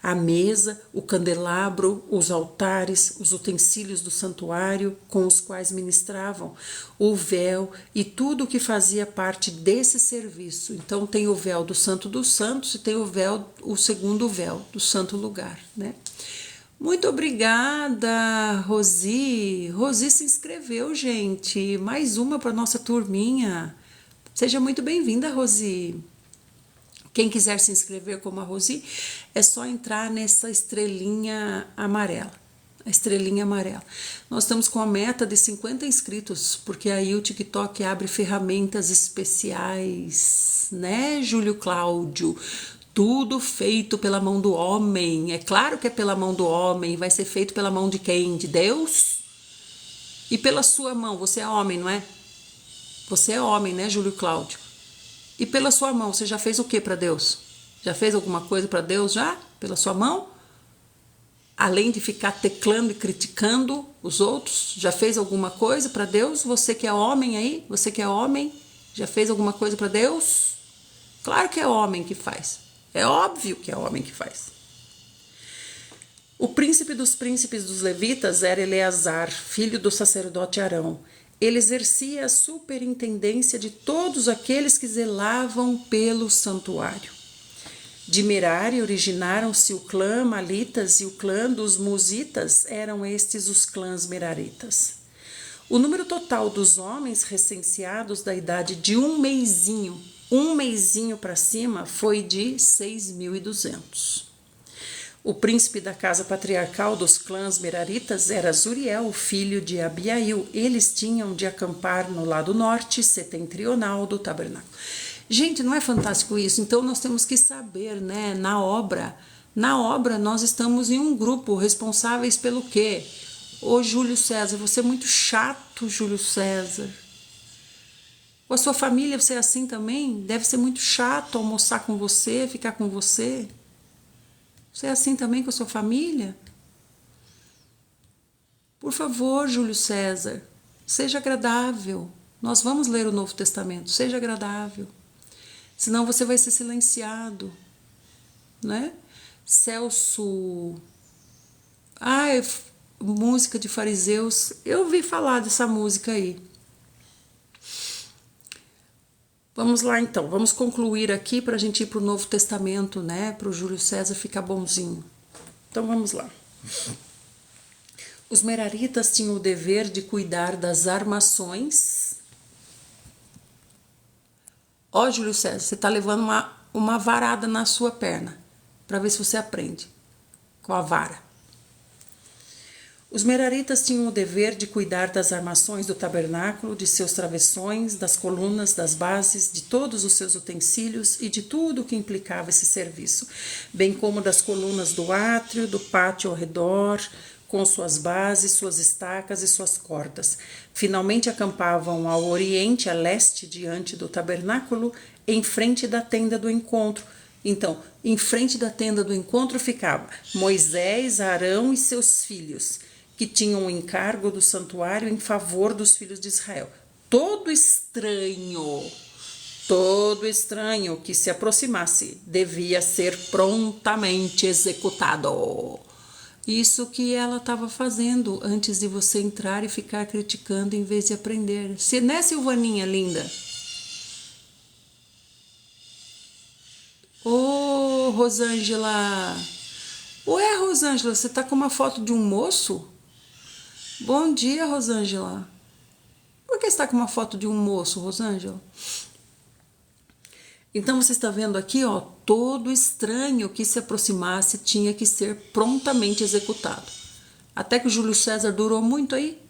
A: a mesa, o candelabro, os altares, os utensílios do santuário com os quais ministravam, o véu e tudo o que fazia parte desse serviço. Então tem o véu do Santo dos Santos e tem o véu, o segundo véu do Santo Lugar, né? Muito obrigada, Rosi. Rosi se inscreveu, gente. Mais uma para nossa turminha. Seja muito bem-vinda, Rosi. Quem quiser se inscrever como a Rosi, é só entrar nessa estrelinha amarela. A estrelinha amarela. Nós estamos com a meta de 50 inscritos, porque aí o TikTok abre ferramentas especiais, né, Júlio Cláudio? Tudo feito pela mão do homem. É claro que é pela mão do homem. Vai ser feito pela mão de quem? De Deus? E pela sua mão. Você é homem, não é? Você é homem, né, Júlio Cláudio? E pela sua mão, você já fez o que para Deus? Já fez alguma coisa para Deus já? Pela sua mão? Além de ficar teclando e criticando os outros, já fez alguma coisa para Deus? Você que é homem aí? Você que é homem? Já fez alguma coisa para Deus? Claro que é homem que faz. É óbvio que é homem que faz. O príncipe dos príncipes dos levitas era Eleazar, filho do sacerdote Arão. Ele exercia a superintendência de todos aqueles que zelavam pelo santuário. De Merari originaram-se o clã Malitas e o clã dos Musitas, eram estes os clãs Meraritas. O número total dos homens recenseados da idade de um meizinho para cima, foi de 6.200. O príncipe da casa patriarcal dos clãs Meraritas era Zuriel, filho de Abiail. Eles tinham de acampar no lado norte setentrional do tabernáculo. Gente, não é fantástico isso? Então nós temos que saber, né? Na obra nós estamos em um grupo, responsáveis pelo quê? Ô Júlio César, você é muito chato, Júlio César. Com a sua família você é assim também? Deve ser muito chato almoçar com você, ficar com você. Você é assim também com a sua família? Por favor, Júlio César, seja agradável. Nós vamos ler o Novo Testamento, seja agradável. Senão você vai ser silenciado, né? Celso... música de fariseus. Eu ouvi falar dessa música aí. Vamos lá então, vamos concluir aqui para a gente ir para o Novo Testamento, né? Para o Júlio César ficar bonzinho. Então vamos lá. Os Meraritas tinham o dever de cuidar das armações. Ó, Júlio César, você está levando uma varada na sua perna, para ver se você aprende com a vara. Os Meraritas tinham o dever de cuidar das armações do tabernáculo, de seus travessões, das colunas, das bases, de todos os seus utensílios e de tudo o que implicava esse serviço, bem como das colunas do átrio, do pátio ao redor, com suas bases, suas estacas e suas cordas. Finalmente acampavam ao oriente, a leste, diante do tabernáculo, em frente da tenda do encontro. Então, em frente da tenda do encontro ficava Moisés, Arão e seus filhos, que tinham o encargo do santuário em favor dos filhos de Israel. Todo estranho que se aproximasse devia ser prontamente executado. Isso que ela estava fazendo antes de você entrar e ficar criticando em vez de aprender. Se, né, Silvaninha linda? Ô, Rosângela! Ué, Rosângela, você tá com uma foto de um moço? Bom dia, Rosângela. Por que você está com uma foto de um moço, Rosângela? Então você está vendo aqui, ó, todo estranho que se aproximasse tinha que ser prontamente executado. Até que o Júlio César durou muito aí.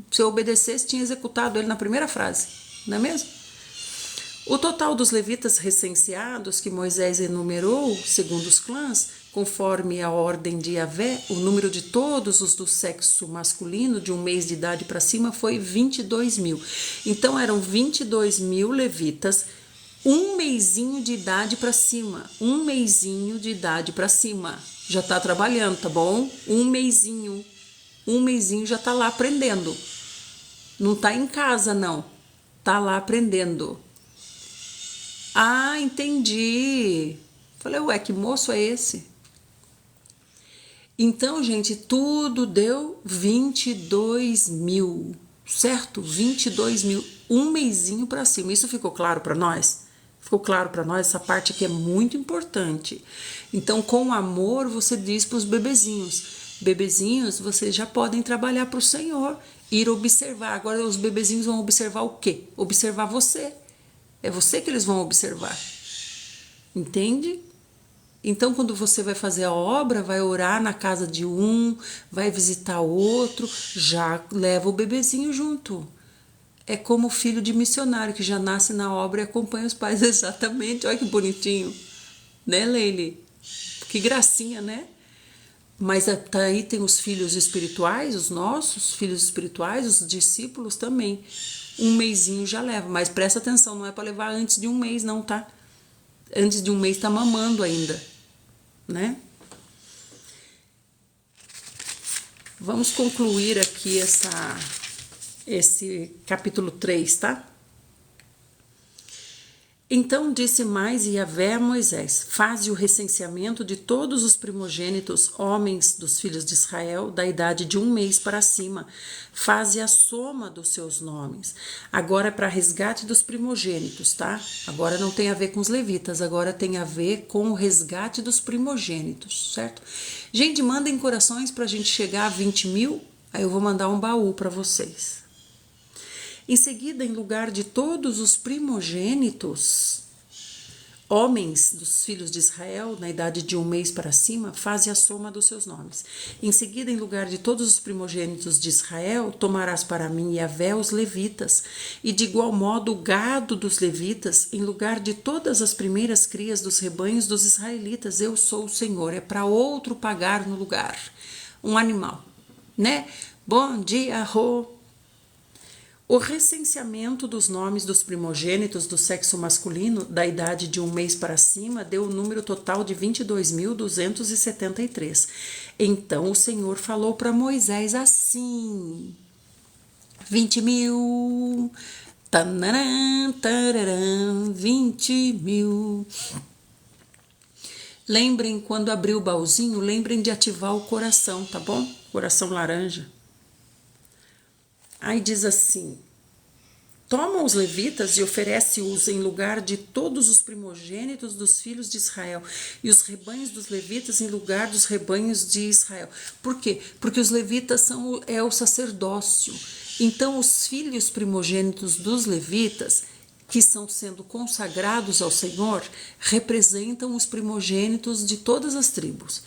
A: Se eu obedecesse, tinha executado ele na primeira frase, não é mesmo? O total dos levitas recenseados que Moisés enumerou, segundo os clãs, conforme a ordem de Yahvé, o número de todos os do sexo masculino de um mês de idade para cima foi 22.000. Então eram 22.000 levitas, um meizinho de idade para cima. Um meizinho de idade para cima. Já está trabalhando, tá bom? Um meizinho já está lá aprendendo. Não está em casa, não. Está lá aprendendo. Ah, entendi. Falei, ué, que moço é esse? Então, gente, tudo deu 22.000, certo? 22.000, um meizinho para cima. Isso ficou claro para nós? Ficou claro para nós? Essa parte aqui é muito importante. Então, com amor, você diz para os bebezinhos, vocês já podem trabalhar para o Senhor, ir observar. Agora, os bebezinhos vão observar o quê? Observar você. É você que eles vão observar. Entende? Então, quando você vai fazer a obra, vai orar na casa de um, vai visitar outro, já leva o bebezinho junto. É como o filho de missionário que já nasce na obra e acompanha os pais. Exatamente. Olha que bonitinho. Né, Leile? Que gracinha, né? Mas aí tem os filhos espirituais, os nossos filhos espirituais, os discípulos também. Um mesinho já leva, mas presta atenção, não é para levar antes de um mês não, tá? Antes de um mês tá mamando ainda, né? Vamos concluir aqui esse capítulo 3, tá? Então disse mais Yahvé a Moisés: faze o recenseamento de todos os primogênitos, homens dos filhos de Israel, da idade de 1 mês para cima. Faze a soma dos seus nomes. Agora é para resgate dos primogênitos, tá? Agora não tem a ver com os levitas, agora tem a ver com o resgate dos primogênitos, certo? Gente, mandem corações para a gente chegar a 20 mil, aí eu vou mandar um baú para vocês. Em seguida, em lugar de todos os primogênitos, homens dos filhos de Israel, na idade de 1 mês para cima, faze a soma dos seus nomes. Em seguida, em lugar de todos os primogênitos de Israel, tomarás para mim, Yahvé, os levitas, e de igual modo o gado dos levitas, em lugar de todas as primeiras crias dos rebanhos dos israelitas. Eu sou o Senhor. É para outro pagar no lugar. Um animal, né? Bom dia, Rô. O recenseamento dos nomes dos primogênitos do sexo masculino da idade de 1 mês para cima deu o número total de 22.273. Então o Senhor falou para Moisés assim: 20 mil, tanaram, tararam, 20 mil. Lembrem, quando abrir o baúzinho, lembrem de ativar o coração, tá bom? Coração laranja. Aí diz assim: toma os levitas e oferece-os em lugar de todos os primogênitos dos filhos de Israel, e os rebanhos dos levitas em lugar dos rebanhos de Israel. Por quê? Porque os levitas é o sacerdócio. Então, os filhos primogênitos dos levitas, que estão sendo consagrados ao Senhor, representam os primogênitos de todas as tribos.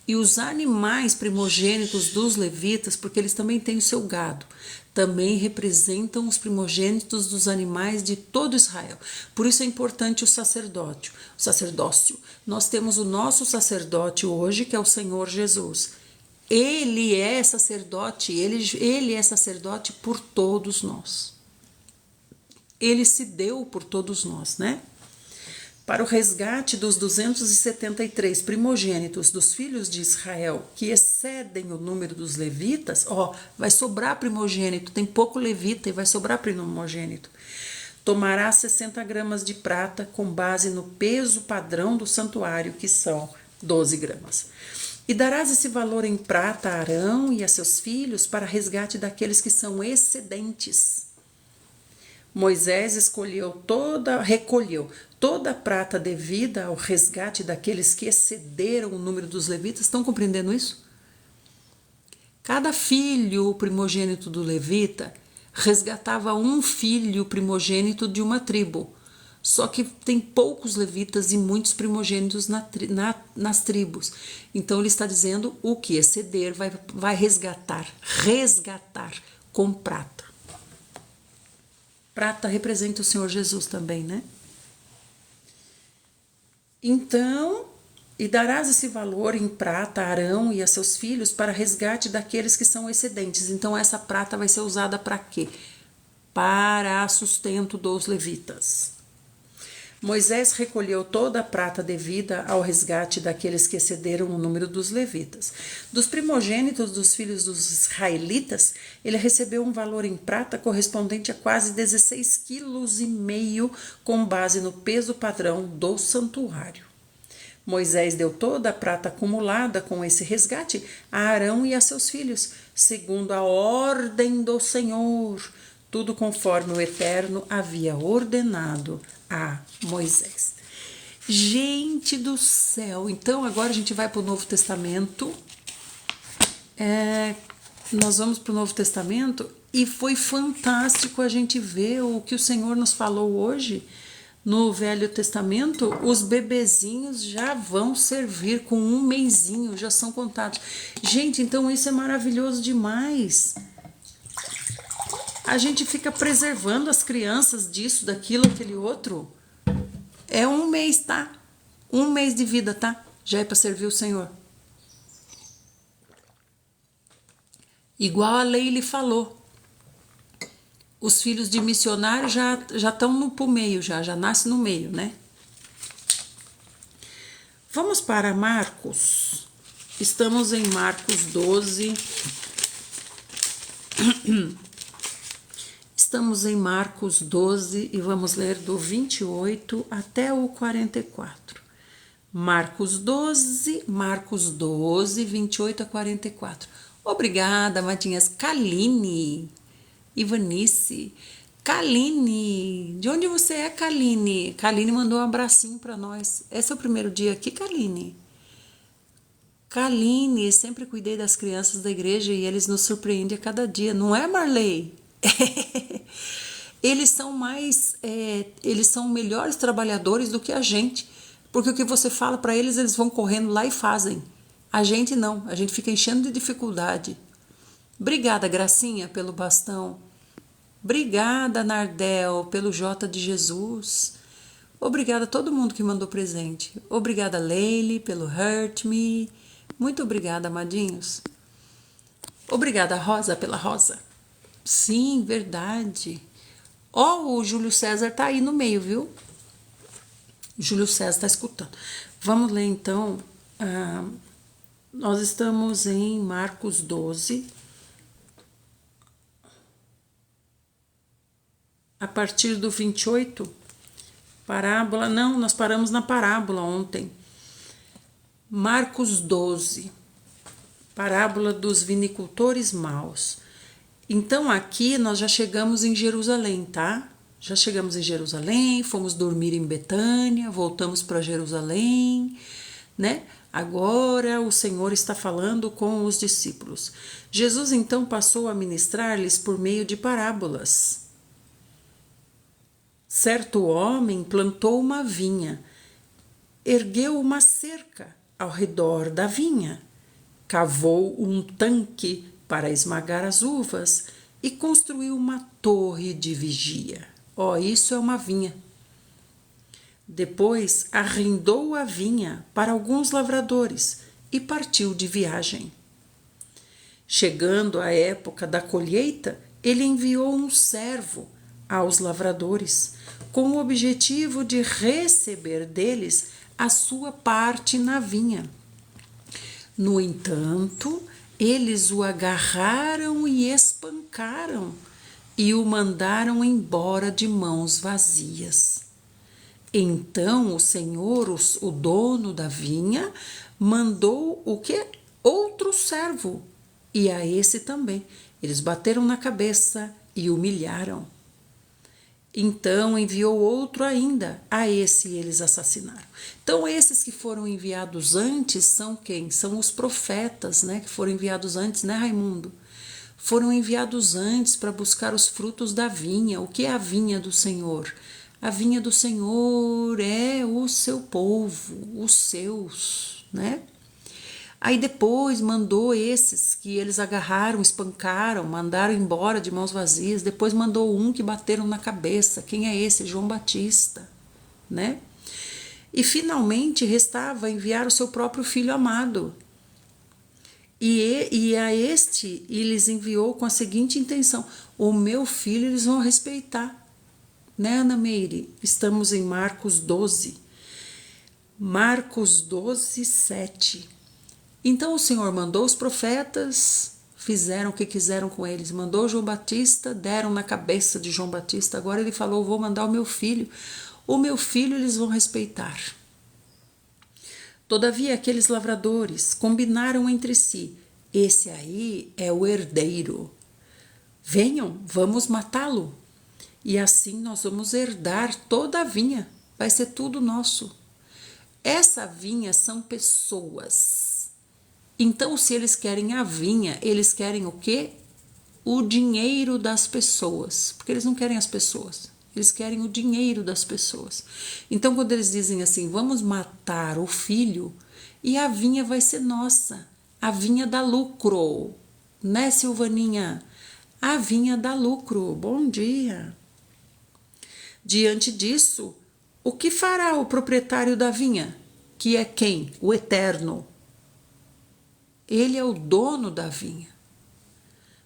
A: E os animais primogênitos dos levitas, porque eles também têm o seu gado, também representam os primogênitos dos animais de todo Israel. Por isso é importante o sacerdócio. Nós temos o nosso sacerdote hoje, que é o Senhor Jesus. Ele é sacerdote, ele é sacerdote por todos nós. Ele se deu por todos nós, né? Para o resgate dos 273 primogênitos dos filhos de Israel, que excedem o número dos levitas, vai sobrar primogênito, tem pouco levita e vai sobrar primogênito. Tomará 60 gramas de prata com base no peso padrão do santuário, que são 12 gramas. E darás esse valor em prata a Arão e a seus filhos para resgate daqueles que são excedentes. Moisés recolheu toda a prata devida ao resgate daqueles que excederam o número dos levitas. Estão compreendendo isso? Cada filho primogênito do levita resgatava um filho primogênito de uma tribo. Só que tem poucos levitas e muitos primogênitos nas tribos. Então ele está dizendo o que exceder vai resgatar com prata. Prata representa o Senhor Jesus também, né? Então, e darás esse valor em prata a Arão e a seus filhos para resgate daqueles que são excedentes. Então, essa prata vai ser usada para quê? Para sustento dos levitas. Moisés recolheu toda a prata devida ao resgate daqueles que excederam o número dos levitas. Dos primogênitos dos filhos dos israelitas, ele recebeu um valor em prata correspondente a quase 16,5 kg, com base no peso padrão do santuário. Moisés deu toda a prata acumulada com esse resgate a Arão e a seus filhos, segundo a ordem do Senhor, tudo conforme o Eterno havia ordenado a Moisés. Gente do céu! Então agora a gente vai para o Novo Testamento. Nós vamos para o Novo Testamento e foi fantástico a gente ver o que o Senhor nos falou hoje No Velho Testamento, os bebezinhos já vão servir com 1 mêsinho, já são contados. Gente, então isso é maravilhoso demais. A gente fica preservando as crianças disso, daquilo, aquele outro. É 1 mês, tá? 1 mês de vida, tá? Já é para servir o Senhor. Igual a Leile falou. Os filhos de missionário já estão pro meio, já nasce no meio, né? Vamos para Marcos. Estamos em Marcos 12. Estamos em Marcos 12 e vamos ler do 28 até o 44. Marcos 12, 28 a 44. Obrigada, amadinhas. Kaline, Ivanice, Kaline, de onde você é, Kaline? Kaline mandou um abracinho para nós. Esse é o primeiro dia aqui, Kaline? Kaline, sempre cuidei das crianças da igreja e eles nos surpreendem a cada dia, não é, Marley? Eles são eles são melhores trabalhadores do que a gente, porque o que você fala para eles, eles vão correndo lá e fazem. A gente não, a gente fica enchendo de dificuldade. Obrigada, Gracinha, pelo bastão. Obrigada, Nardel, pelo J de Jesus. Obrigada a todo mundo que mandou presente. Obrigada, Leile, pelo Hurt Me. Muito obrigada, amadinhos. Obrigada, Rosa, pela rosa. Sim, verdade. Ó, o Júlio César tá aí no meio, viu? Júlio César tá escutando. Vamos ler, então. Nós estamos em Marcos 12. A partir do 28, parábola, não, nós paramos na parábola ontem. Marcos 12, parábola dos vinicultores maus. Então aqui nós já chegamos em Jerusalém, tá? Já chegamos em Jerusalém, fomos dormir em Betânia, voltamos para Jerusalém, né? Agora o Senhor está falando com os discípulos. Jesus então passou a ministrar-lhes por meio de parábolas. Certo homem plantou uma vinha, ergueu uma cerca ao redor da vinha, cavou um tanque para esmagar as uvas e construiu uma torre de vigia. Isso é uma vinha. Depois arrendou a vinha para alguns lavradores e partiu de viagem. Chegando a época da colheita, ele enviou um servo aos lavradores, com o objetivo de receber deles a sua parte na vinha. No entanto, eles o agarraram e espancaram e o mandaram embora de mãos vazias. Então o Senhor, o dono da vinha, mandou o quê? Outro servo, e a esse também. Eles bateram na cabeça e humilharam. Então enviou outro ainda, a esse eles assassinaram. Então esses que foram enviados antes são quem? São os profetas, né? Que foram enviados antes, né, Raimundo? Foram enviados antes para buscar os frutos da vinha. O que é a vinha do Senhor? A vinha do Senhor é o seu povo, os seus, né? Aí depois mandou esses que eles agarraram, espancaram, mandaram embora de mãos vazias. Depois mandou um que bateram na cabeça. Quem é esse? João Batista, né? E finalmente restava enviar o seu próprio filho amado. E a este eles enviou com a seguinte intenção: o meu filho eles vão respeitar. Né, Ana Meire? Estamos em Marcos 12. Marcos 12, 7. Então o Senhor mandou os profetas, fizeram o que quiseram com eles. Mandou João Batista, deram na cabeça de João Batista. Agora ele falou: vou mandar o meu filho. O meu filho eles vão respeitar. Todavia aqueles lavradores combinaram entre si: esse aí é o herdeiro. Venham, vamos matá-lo. E assim nós vamos herdar toda a vinha. Vai ser tudo nosso. Essa vinha são pessoas. Então, se eles querem a vinha, eles querem o quê? O dinheiro das pessoas. Porque eles não querem as pessoas. Eles querem o dinheiro das pessoas. Então, quando eles dizem assim, vamos matar o filho e a vinha vai ser nossa, a vinha dá lucro, né, Silvaninha? A vinha dá lucro. Bom dia. Diante disso, o que fará o proprietário da vinha? Que é quem? O Eterno. Ele é o dono da vinha.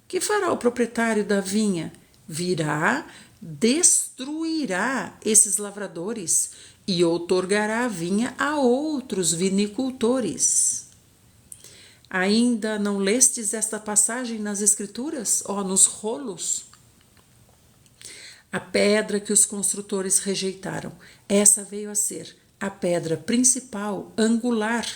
A: O que fará o proprietário da vinha? Virá, destruirá esses lavradores e outorgará a vinha a outros vinicultores. Ainda não lestes esta passagem nas Escrituras, nos rolos? A pedra que os construtores rejeitaram, essa veio a ser a pedra principal, angular.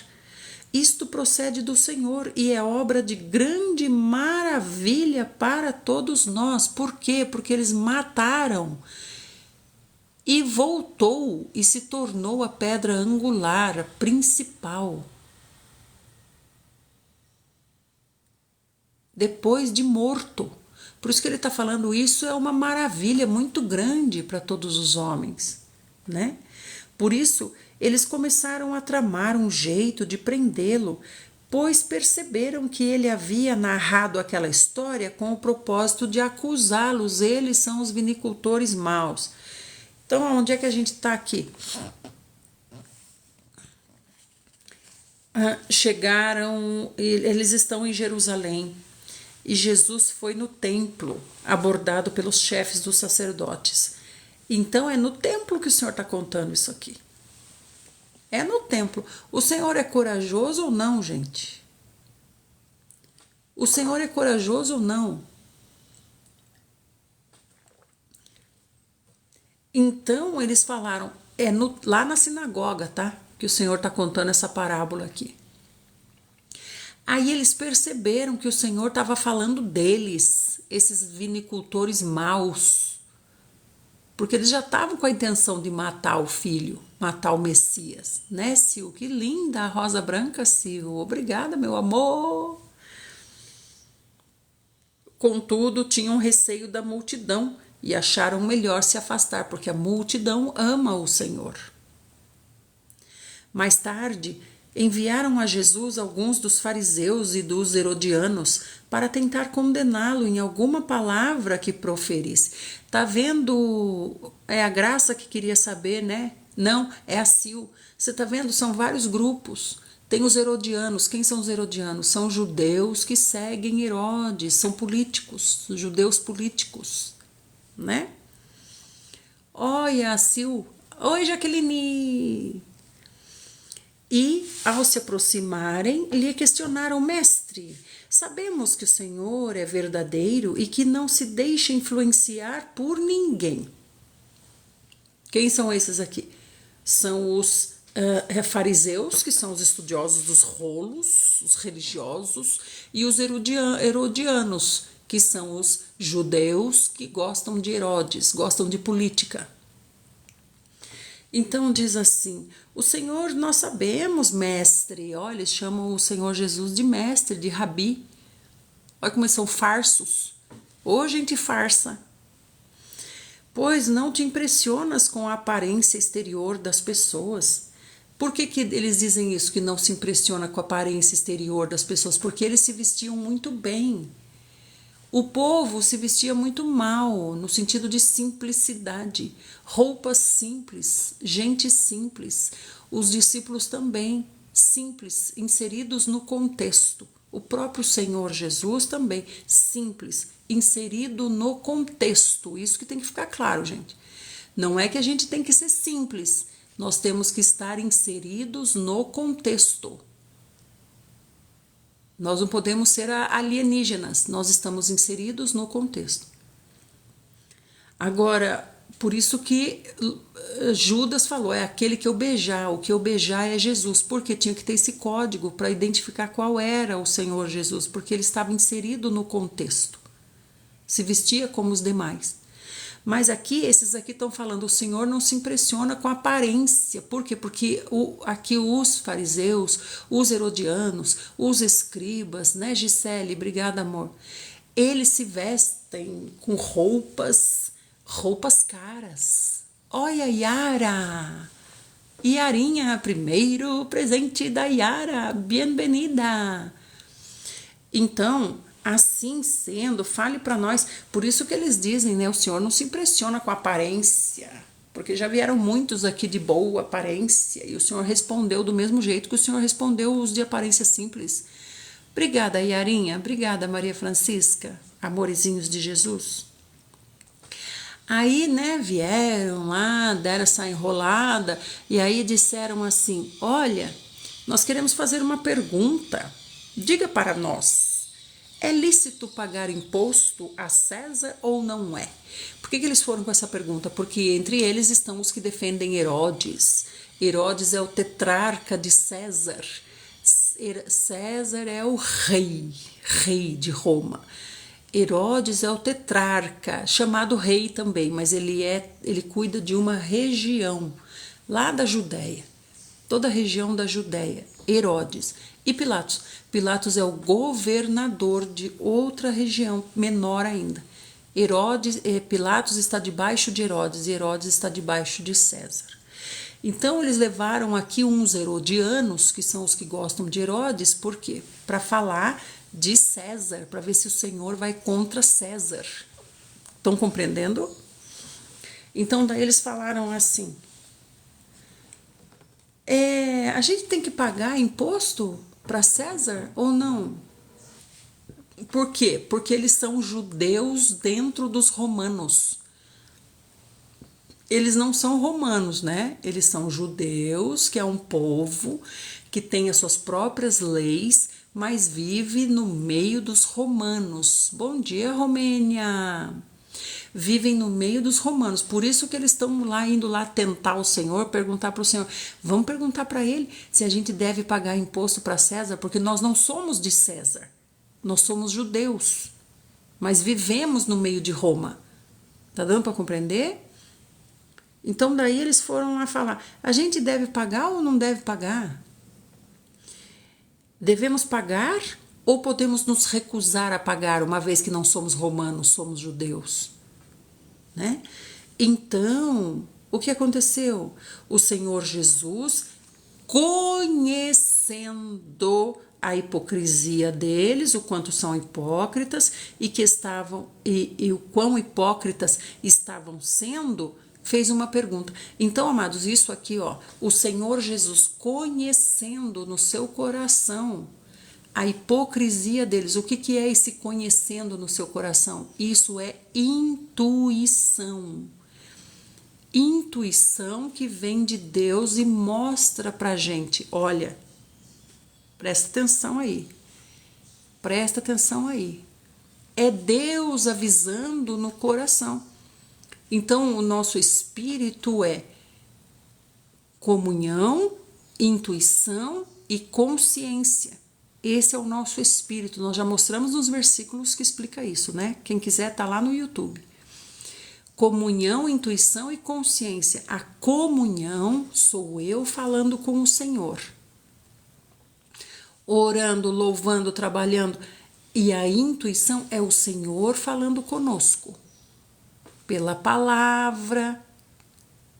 A: Isto procede do Senhor e é obra de grande maravilha para todos nós. Por quê? Porque eles mataram e voltou e se tornou a pedra angular, a principal. Depois de morto. Por isso que ele está falando isso é uma maravilha muito grande para todos os homens, né? Por isso, eles começaram a tramar um jeito de prendê-lo, pois perceberam que ele havia narrado aquela história com o propósito de acusá-los. Eles são os vinicultores maus. Então, onde é que a gente está aqui? Chegaram, eles estão em Jerusalém. E Jesus foi no templo, abordado pelos chefes dos sacerdotes. Então é no templo que o Senhor está contando isso aqui. É no templo. O Senhor é corajoso ou não, gente? O Senhor é corajoso ou não? Então eles falaram, lá na sinagoga, tá? Que o Senhor está contando essa parábola aqui. Aí eles perceberam que o Senhor estava falando deles, esses vinicultores maus, porque eles já estavam com a intenção de matar o filho, matar o Messias, né, Sil? Que linda a rosa branca, Sil. Obrigada, meu amor. Contudo, tinham receio da multidão e acharam melhor se afastar, porque a multidão ama o Senhor. Mais tarde, enviaram a Jesus alguns dos fariseus e dos herodianos para tentar condená-lo em alguma palavra que proferisse. Tá vendo? É a Graça que queria saber, né? Não, é a Sil. Você tá vendo? São vários grupos. Tem os herodianos. Quem são os herodianos? São judeus que seguem Herodes, são políticos, judeus políticos, né? Olha a Sil. Oi, Jaqueline! E, ao se aproximarem, lhe questionaram, mestre, sabemos que o Senhor é verdadeiro e que não se deixa influenciar por ninguém. Quem são esses aqui? São os fariseus, que são os estudiosos dos rolos, os religiosos, e os herodianos, que são os judeus que gostam de Herodes, gostam de política. Então diz assim, o Senhor, nós sabemos, mestre, olha, eles chamam o Senhor Jesus de mestre, de rabi. Olha como eles são farsos. Ô, gente farsa. Pois não te impressionas com a aparência exterior das pessoas. Por que eles dizem isso, que não se impressiona com a aparência exterior das pessoas? Porque eles se vestiam muito bem. O povo se vestia muito mal, no sentido de simplicidade, roupas simples, gente simples. Os discípulos também, simples, inseridos no contexto. O próprio Senhor Jesus também, simples, inserido no contexto. Isso que tem que ficar claro, gente. Não é que a gente tem que ser simples, nós temos que estar inseridos no contexto. Nós não podemos ser alienígenas, nós estamos inseridos no contexto. Agora, por isso que Judas falou, é aquele que eu beijar, o que eu beijar é Jesus, porque tinha que ter esse código para identificar qual era o Senhor Jesus, porque ele estava inserido no contexto, se vestia como os demais. Mas aqui, esses aqui estão falando, o Senhor não se impressiona com a aparência. Por quê? Porque aqui os fariseus, os herodianos, os escribas, né, Gisele? Obrigada, amor. Eles se vestem com roupas roupas caras. Olha, Yara! Yarinha, primeiro presente da Yara, bem-vinda! Então, assim sendo, fale para nós. Por isso que eles dizem, né? O Senhor não se impressiona com a aparência, porque já vieram muitos aqui de boa aparência e o Senhor respondeu do mesmo jeito que o Senhor respondeu os de aparência simples. Obrigada, Yarinha. Obrigada, Maria Francisca. Amorezinhos de Jesus. Aí, né, vieram lá, deram essa enrolada e aí disseram assim: olha, nós queremos fazer uma pergunta. Diga para nós, é lícito pagar imposto a César ou não é? Por que eles foram com essa pergunta? Porque entre eles estão os que defendem Herodes. Herodes é o tetrarca de César. César é o rei de Roma. Herodes é o tetrarca, chamado rei também, mas ele cuida de uma região lá da Judéia, toda a região da Judéia, Herodes. E Pilatos? Pilatos é o governador de outra região, menor ainda. Pilatos está debaixo de Herodes e Herodes está debaixo de César. Então eles levaram aqui uns herodianos, que são os que gostam de Herodes, por quê? Para falar de César, para ver se o Senhor vai contra César. Estão compreendendo? Então daí eles falaram assim: a gente tem que pagar imposto para César ou não? Por quê? Porque eles são judeus dentro dos romanos. Eles não são romanos, né? Eles são judeus, que é um povo que tem as suas próprias leis, mas vive no meio dos romanos. Bom dia, Romênia! Vivem no meio dos romanos. Por isso que eles estão lá, indo lá tentar o Senhor, perguntar para o Senhor. Vamos perguntar para ele se a gente deve pagar imposto para César, porque nós não somos de César. Nós somos judeus, mas vivemos no meio de Roma. Tá dando para compreender? Então daí eles foram lá falar: a gente deve pagar ou não deve pagar? Devemos pagar ou podemos nos recusar a pagar, uma vez que não somos romanos, somos judeus? Né? Então, o que aconteceu? O Senhor Jesus, conhecendo a hipocrisia deles, o quanto são hipócritas e o quão hipócritas estavam sendo, fez uma pergunta. Então, amados, isso aqui, ó, o Senhor Jesus conhecendo no seu coração a hipocrisia deles. O que é esse conhecendo no seu coração? Isso é intuição. Intuição que vem de Deus e mostra pra gente: olha, presta atenção aí. Presta atenção aí. É Deus avisando no coração. Então, o nosso espírito é comunhão, intuição e consciência. Esse é o nosso espírito. Nós já mostramos nos versículos que explica isso, né? Quem quiser tá lá no YouTube. Comunhão, intuição e consciência. A comunhão sou eu falando com o Senhor. Orando, louvando, trabalhando. E a intuição é o Senhor falando conosco. Pela palavra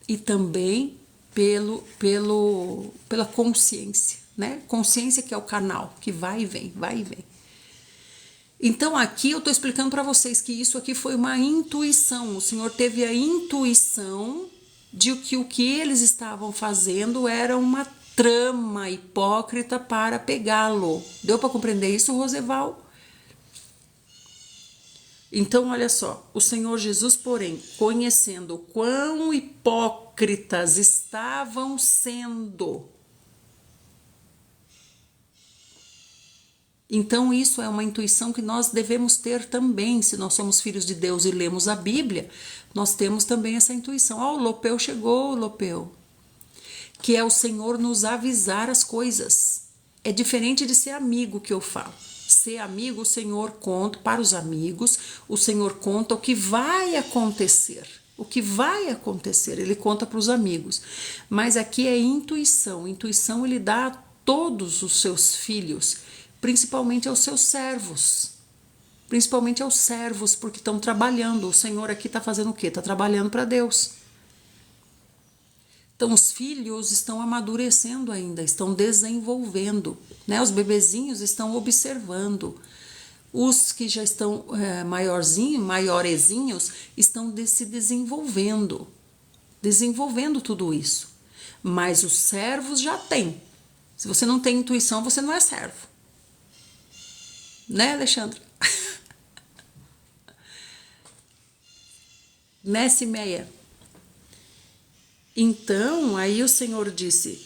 A: e também pela consciência, né? Consciência que é o canal que vai e vem, vai e vem. Então aqui eu estou explicando para vocês que isso aqui foi uma intuição. O Senhor teve a intuição de que o que eles estavam fazendo era uma trama hipócrita para pegá-lo. Deu para compreender isso, Roseval? Então, olha só, o Senhor Jesus, porém, conhecendo quão hipócritas estavam sendo. Então, isso é uma intuição que nós devemos ter também, se nós somos filhos de Deus e lemos a Bíblia, nós temos também essa intuição. Ó, o Lopeu chegou, Lopeu. Que é o Senhor nos avisar as coisas. É diferente de ser amigo que eu falo. Ser amigo, o Senhor conta para os amigos, o Senhor conta o que vai acontecer. O que vai acontecer, ele conta para os amigos. Mas aqui é intuição. Intuição ele dá a todos os seus filhos, principalmente aos seus servos. principalmente aos servos, porque estão trabalhando. O Senhor aqui está fazendo o quê? Está trabalhando para Deus. Então, os filhos estão amadurecendo ainda, estão desenvolvendo, né? Os bebezinhos estão observando. Os que já estão maiorezinhos estão se desenvolvendo tudo isso. Mas os servos já têm. Se você não tem intuição, você não é servo. Né, Alexandre? Né, Simeia? Então, aí o Senhor disse,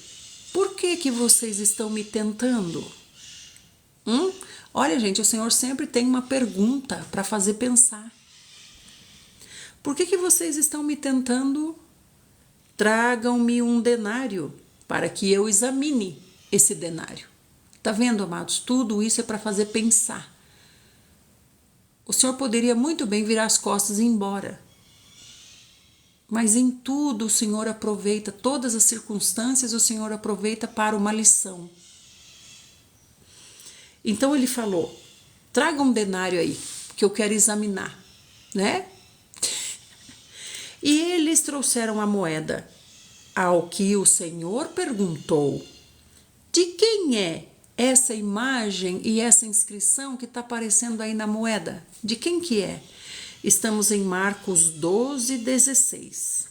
A: por que vocês estão me tentando? Olha, gente, o Senhor sempre tem uma pergunta para fazer pensar. Por que vocês estão me tentando? Tragam-me um denário para que eu examine esse denário. Tá vendo, amados? Tudo isso é para fazer pensar. O Senhor poderia muito bem virar as costas e ir embora. Mas em tudo o Senhor aproveita, todas as circunstâncias o Senhor aproveita para uma lição. Então ele falou, traga um denário aí, que eu quero examinar, né? E eles trouxeram a moeda, ao que o Senhor perguntou, de quem é essa imagem e essa inscrição que está aparecendo aí na moeda? De quem que é? Estamos em Marcos 12:16.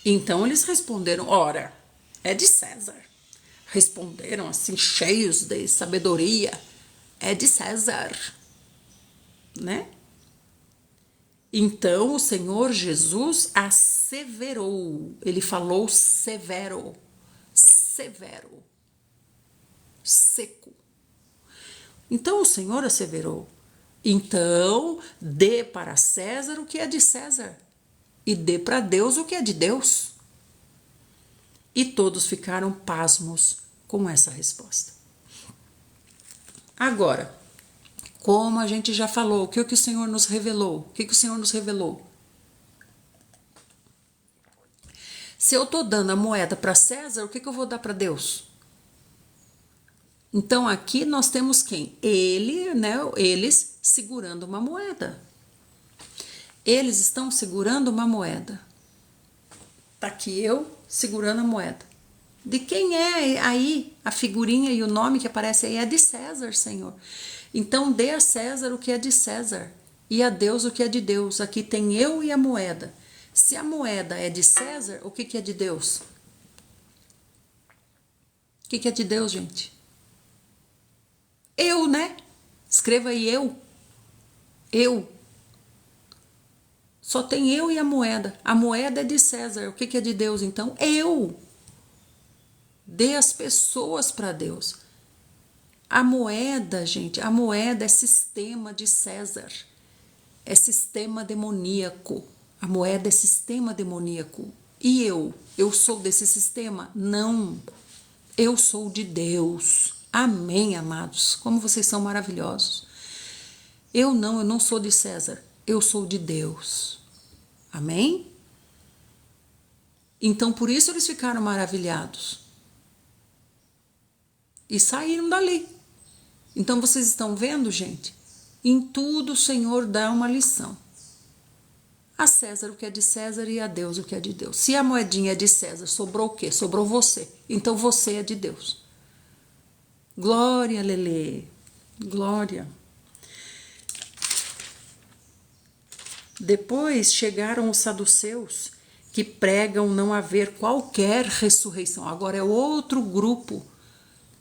A: Então eles responderam, ora, é de César. Responderam assim, cheios de sabedoria, é de César, né? Então o Senhor Jesus asseverou, ele falou severo, seco. Então o Senhor asseverou, então dê para César o que é de César e dê para Deus o que é de Deus. E todos ficaram pasmos com essa resposta. Agora, como a gente já falou, o que o Senhor nos revelou? O que o Senhor nos revelou? Se eu estou dando a moeda para César, o que eu vou dar para Deus? Então aqui nós temos quem? Eles segurando uma moeda. Eles estão segurando uma moeda. Tá aqui eu segurando a moeda. De quem é aí a figurinha e o nome que aparece aí? É de César, Senhor. Então dê a César o que é de César e a Deus o que é de Deus. Aqui tem eu e a moeda. Se a moeda é de César, o que é de Deus? O que é de Deus, gente? Eu, né? Escreva aí eu. Eu. Só tem eu e a moeda. A moeda é de César. O que é de Deus, então? Eu. Dê as pessoas para Deus. A moeda, gente, a moeda é sistema de César. É sistema demoníaco. A moeda é sistema demoníaco. E eu sou desse sistema? Não. Eu sou de Deus. Amém, amados. Como vocês são maravilhosos. Eu não sou de César. Eu sou de Deus. Amém? Então, por isso eles ficaram maravilhados. E saíram dali. Então, vocês estão vendo, gente? Em tudo o Senhor dá uma lição. A César o que é de César e a Deus o que é de Deus. Se a moedinha é de César, sobrou o quê? Sobrou você. Então, você é de Deus. Glória, Lelê. Glória. Depois chegaram os saduceus, que pregam não haver qualquer ressurreição. Agora é outro grupo.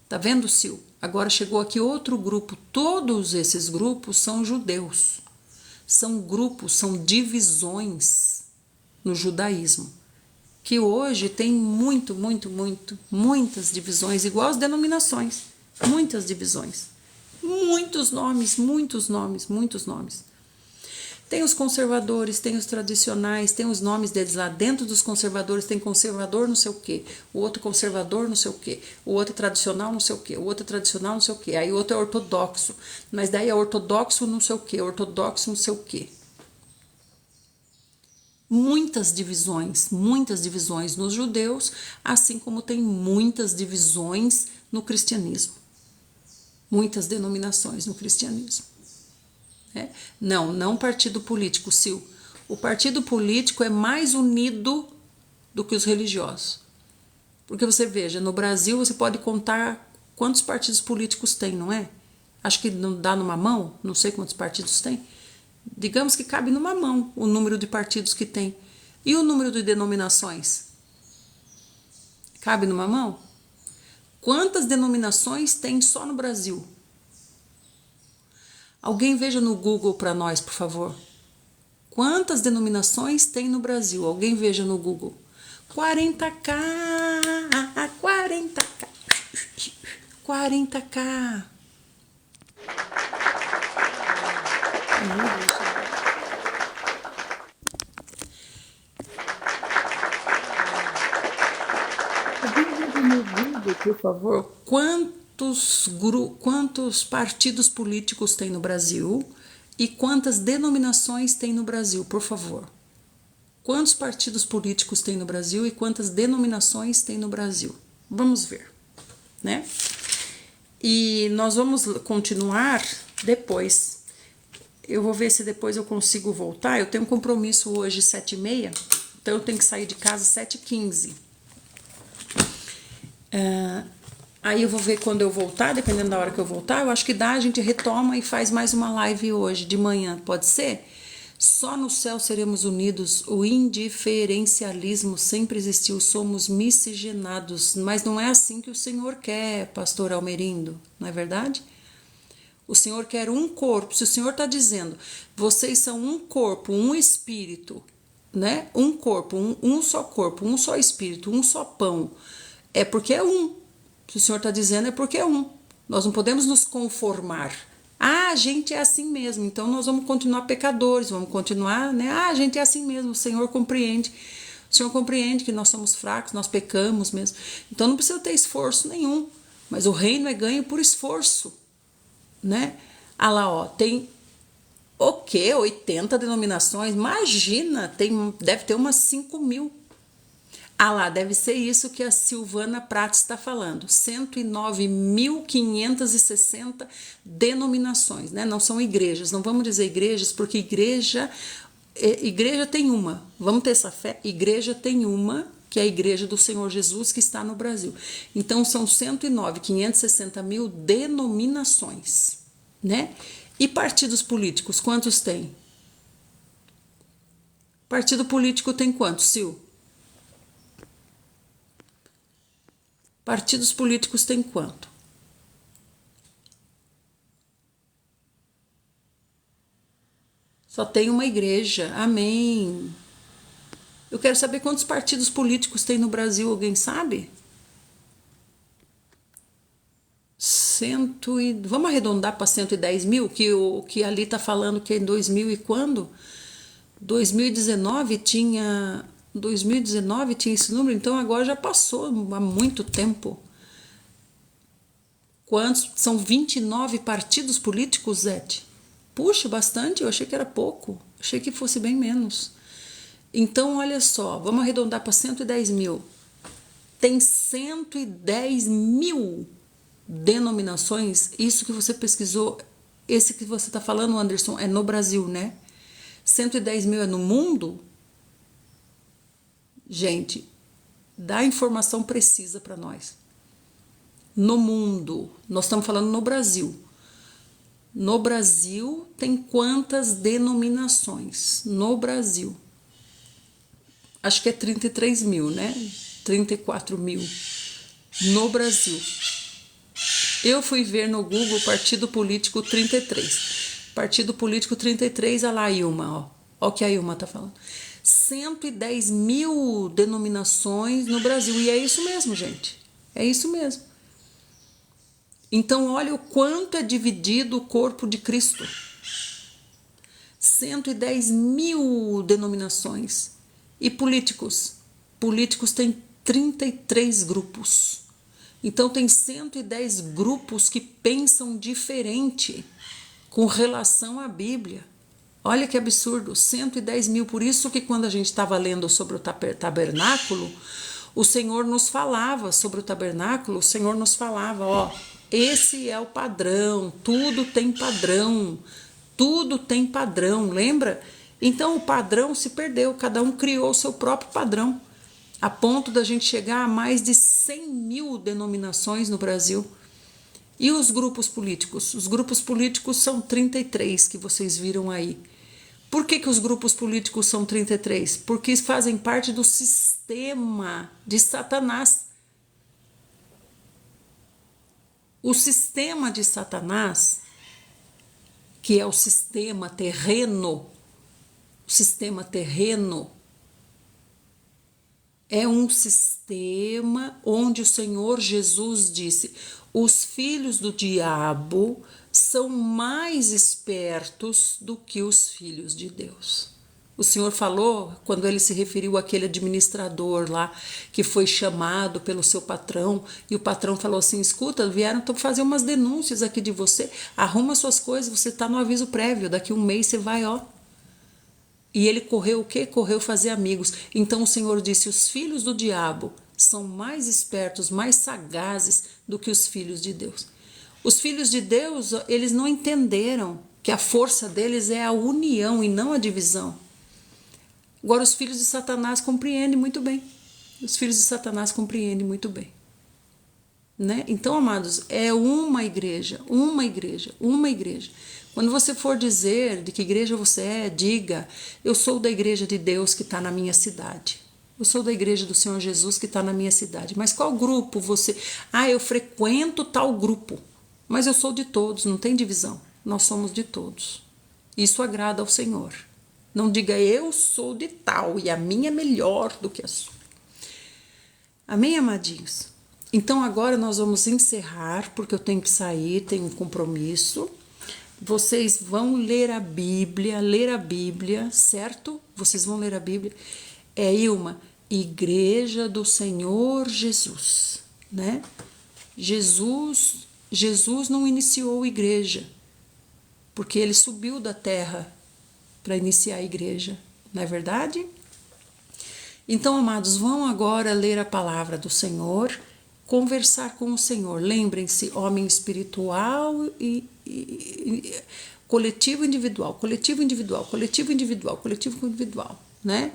A: Tá vendo, Sil? Agora chegou aqui outro grupo. Todos esses grupos são judeus. São grupos, são divisões no judaísmo. Que hoje tem muitas divisões, igual as denominações. Muitas divisões. Muitos nomes. Tem os conservadores, tem os tradicionais, tem os nomes deles lá. Dentro dos conservadores tem conservador não sei o quê, o outro conservador não sei o quê, o outro tradicional não sei o quê, o outro tradicional não sei o quê, aí o outro é ortodoxo, mas daí é ortodoxo não sei o quê, ortodoxo não sei o quê. Muitas divisões nos judeus, assim como tem muitas divisões no cristianismo. Muitas denominações no cristianismo. né? Não partido político, Sil. O partido político é mais unido do que os religiosos. Porque você veja, no Brasil você pode contar quantos partidos políticos tem, não é? Acho que não dá numa mão, não sei quantos partidos tem. Digamos que cabe numa mão o número de partidos que tem. E o número de denominações? Cabe numa mão? Quantas denominações tem só no Brasil? Alguém veja no Google para nós, por favor. Quantas denominações tem no Brasil? Alguém veja no Google. 40k, 40k, 40k. Por favor, quantos partidos políticos tem no Brasil e quantas denominações tem no Brasil, por favor? Quantos partidos políticos tem no Brasil e quantas denominações tem no Brasil? Vamos ver, né? E nós vamos continuar depois. Eu vou ver se depois eu consigo voltar. Eu tenho um compromisso hoje 7h30, então eu tenho que sair de casa 7h15. Aí eu vou ver quando eu voltar, dependendo da hora que eu voltar. Eu acho que dá, a gente retoma e faz mais uma live hoje de manhã, pode ser? Só no céu seremos unidos. O indiferencialismo sempre existiu, somos miscigenados, mas não é assim que o Senhor quer, pastor Almerindo, não é verdade? O Senhor quer um corpo. Se o Senhor está dizendo, vocês são um corpo, um espírito, né? Um corpo, um só espírito, um só pão, é porque é um. Se o Senhor está dizendo, é porque é um. Nós não podemos nos conformar. A gente é assim mesmo, então nós vamos continuar pecadores, vamos continuar, né? A gente é assim mesmo, o Senhor compreende. O Senhor compreende que nós somos fracos, nós pecamos mesmo. Então não precisa ter esforço nenhum, mas o reino é ganho por esforço, né? Ah lá, ó, tem o quê? 80 denominações? Imagina, deve ter umas 5.000. Ah lá, deve ser isso que a Silvana Prates está falando. 109.560 denominações, né? Não são igrejas, não vamos dizer igrejas, porque igreja tem uma. Vamos ter essa fé? Igreja tem uma, que é a igreja do Senhor Jesus, que está no Brasil. Então, são 109.560 mil denominações, né? E partidos políticos, quantos tem? Partido político tem quantos, Sil? Partidos políticos têm quanto? Só tem uma igreja. Amém. Eu quero saber quantos partidos políticos tem no Brasil. Alguém sabe? Vamos arredondar para 110 mil, que ali está falando que é em 2000 e quando? 2019 tinha esse número, então agora já passou há muito tempo. Quantos? São 29 partidos políticos, Zete? Puxa, bastante, eu achei que era pouco, achei que fosse bem menos. Então, olha só, vamos arredondar para 110 mil. Tem 110 mil denominações. Isso que você pesquisou, esse que você está falando, Anderson, é no Brasil, né? 110 mil é no mundo? Gente, dá informação precisa para nós. No mundo, nós estamos falando no Brasil. No Brasil tem quantas denominações? No Brasil. Acho que é 33 mil, né? 34 mil. No Brasil. Eu fui ver no Google Partido Político 33. Partido Político 33, olha lá a Ilma, ó. Ó o que a Ilma tá falando. 110 mil denominações no Brasil. E é isso mesmo, gente. É isso mesmo. Então, olha o quanto é dividido o corpo de Cristo. 110 mil denominações. E políticos? Políticos têm 33 grupos. Então, tem 110 grupos que pensam diferente com relação à Bíblia. Olha que absurdo, 110 mil. Por isso que quando a gente estava lendo sobre o tabernáculo, o Senhor nos falava sobre o tabernáculo, o Senhor nos falava, ó, esse é o padrão, tudo tem padrão, Tudo tem padrão, lembra? Então o padrão se perdeu, cada um criou o seu próprio padrão, a ponto da gente chegar a mais de 100 mil denominações no Brasil. E os grupos políticos? Os grupos políticos são 33 que vocês viram aí. Por que os grupos políticos são 33? Porque fazem parte do sistema de Satanás. O sistema de Satanás, que é o sistema terreno, é um sistema onde o Senhor Jesus disse: os filhos do diabo são mais espertos do que os filhos de Deus. O Senhor falou, quando ele se referiu àquele administrador lá, que foi chamado pelo seu patrão, e o patrão falou assim: escuta, vieram fazer umas denúncias aqui de você, arruma suas coisas, você está no aviso prévio, daqui um mês você vai, ó. E ele correu o quê? Correu fazer amigos. Então o Senhor disse: os filhos do diabo são mais espertos, mais sagazes do que os filhos de Deus. Os filhos de Deus, eles não entenderam que a força deles é a união e não a divisão. Agora os filhos de Satanás compreendem muito bem. Os filhos de Satanás compreendem muito bem. Né? Então, amados, é uma igreja, uma igreja, uma igreja. Quando você for dizer de que igreja você é, diga: eu sou da igreja de Deus que está na minha cidade. Eu sou da igreja do Senhor Jesus que está na minha cidade. Mas qual grupo você... Ah, eu frequento tal grupo. Mas eu sou de todos, não tem divisão. Nós somos de todos. Isso agrada ao Senhor. Não diga: eu sou de tal e a minha é melhor do que a sua. Amém, amadinhos? Então agora nós vamos encerrar, porque eu tenho que sair, tenho um compromisso. Vocês vão ler a Bíblia, certo? Vocês vão ler a Bíblia. É, Ilma, Igreja do Senhor Jesus, né? Jesus não iniciou a igreja, porque ele subiu da terra para iniciar a igreja, não é verdade? Então, amados, vão agora ler a palavra do Senhor, conversar com o Senhor. Lembrem-se, homem espiritual e coletivo individual, né?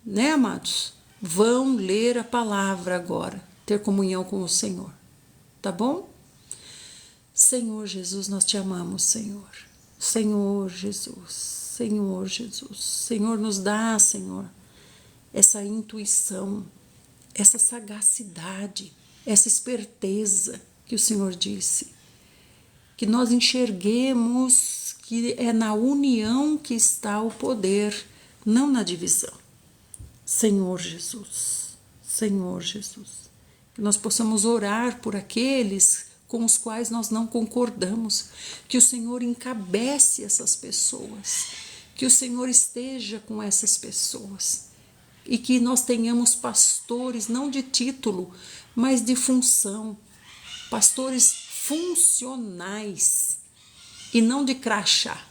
A: Né, amados? Vão ler a palavra agora, ter comunhão com o Senhor, tá bom? Senhor Jesus, nós te amamos, Senhor. Senhor Jesus, Senhor, nos dá, Senhor, essa intuição, essa sagacidade, essa esperteza que o Senhor disse, que nós enxerguemos que é na união que está o poder, não na divisão. Senhor Jesus, que nós possamos orar por aqueles com os quais nós não concordamos, que o Senhor encabece essas pessoas, que o Senhor esteja com essas pessoas e que nós tenhamos pastores não de título, mas de função, pastores funcionais e não de crachá,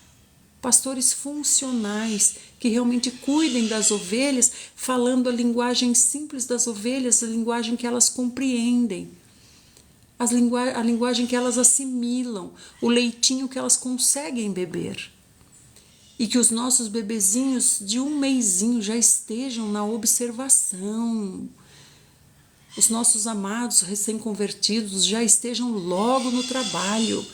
A: pastores funcionais que realmente cuidem das ovelhas, falando a linguagem simples das ovelhas, a linguagem que elas compreendem, a linguagem que elas assimilam, o leitinho que elas conseguem beber. E que os nossos bebezinhos de um mesinho já estejam na observação. Os nossos amados recém-convertidos já estejam logo no trabalho.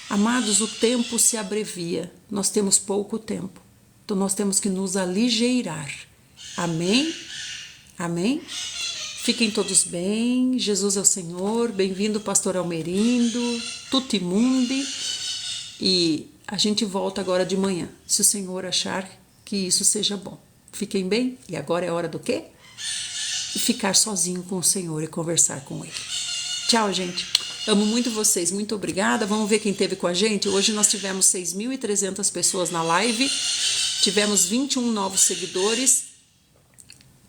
A: Amados, o tempo se abrevia, nós temos pouco tempo. Então nós temos que nos aligeirar. Amém? Amém? Fiquem todos bem, Jesus é o Senhor, bem-vindo Pastor Almerindo, tutti mundi, e a gente volta agora de manhã, se o Senhor achar que isso seja bom. Fiquem bem, e agora é hora do quê? De ficar sozinho com o Senhor e conversar com Ele. Tchau, gente. Amo muito vocês, muito obrigada. Vamos ver quem esteve com a gente. Hoje nós tivemos 6.300 pessoas na live, tivemos 21 novos seguidores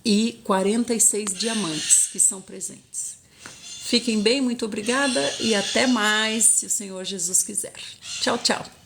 A: e 46 diamantes que são presentes. Fiquem bem, muito obrigada e até mais, se o Senhor Jesus quiser. Tchau, tchau.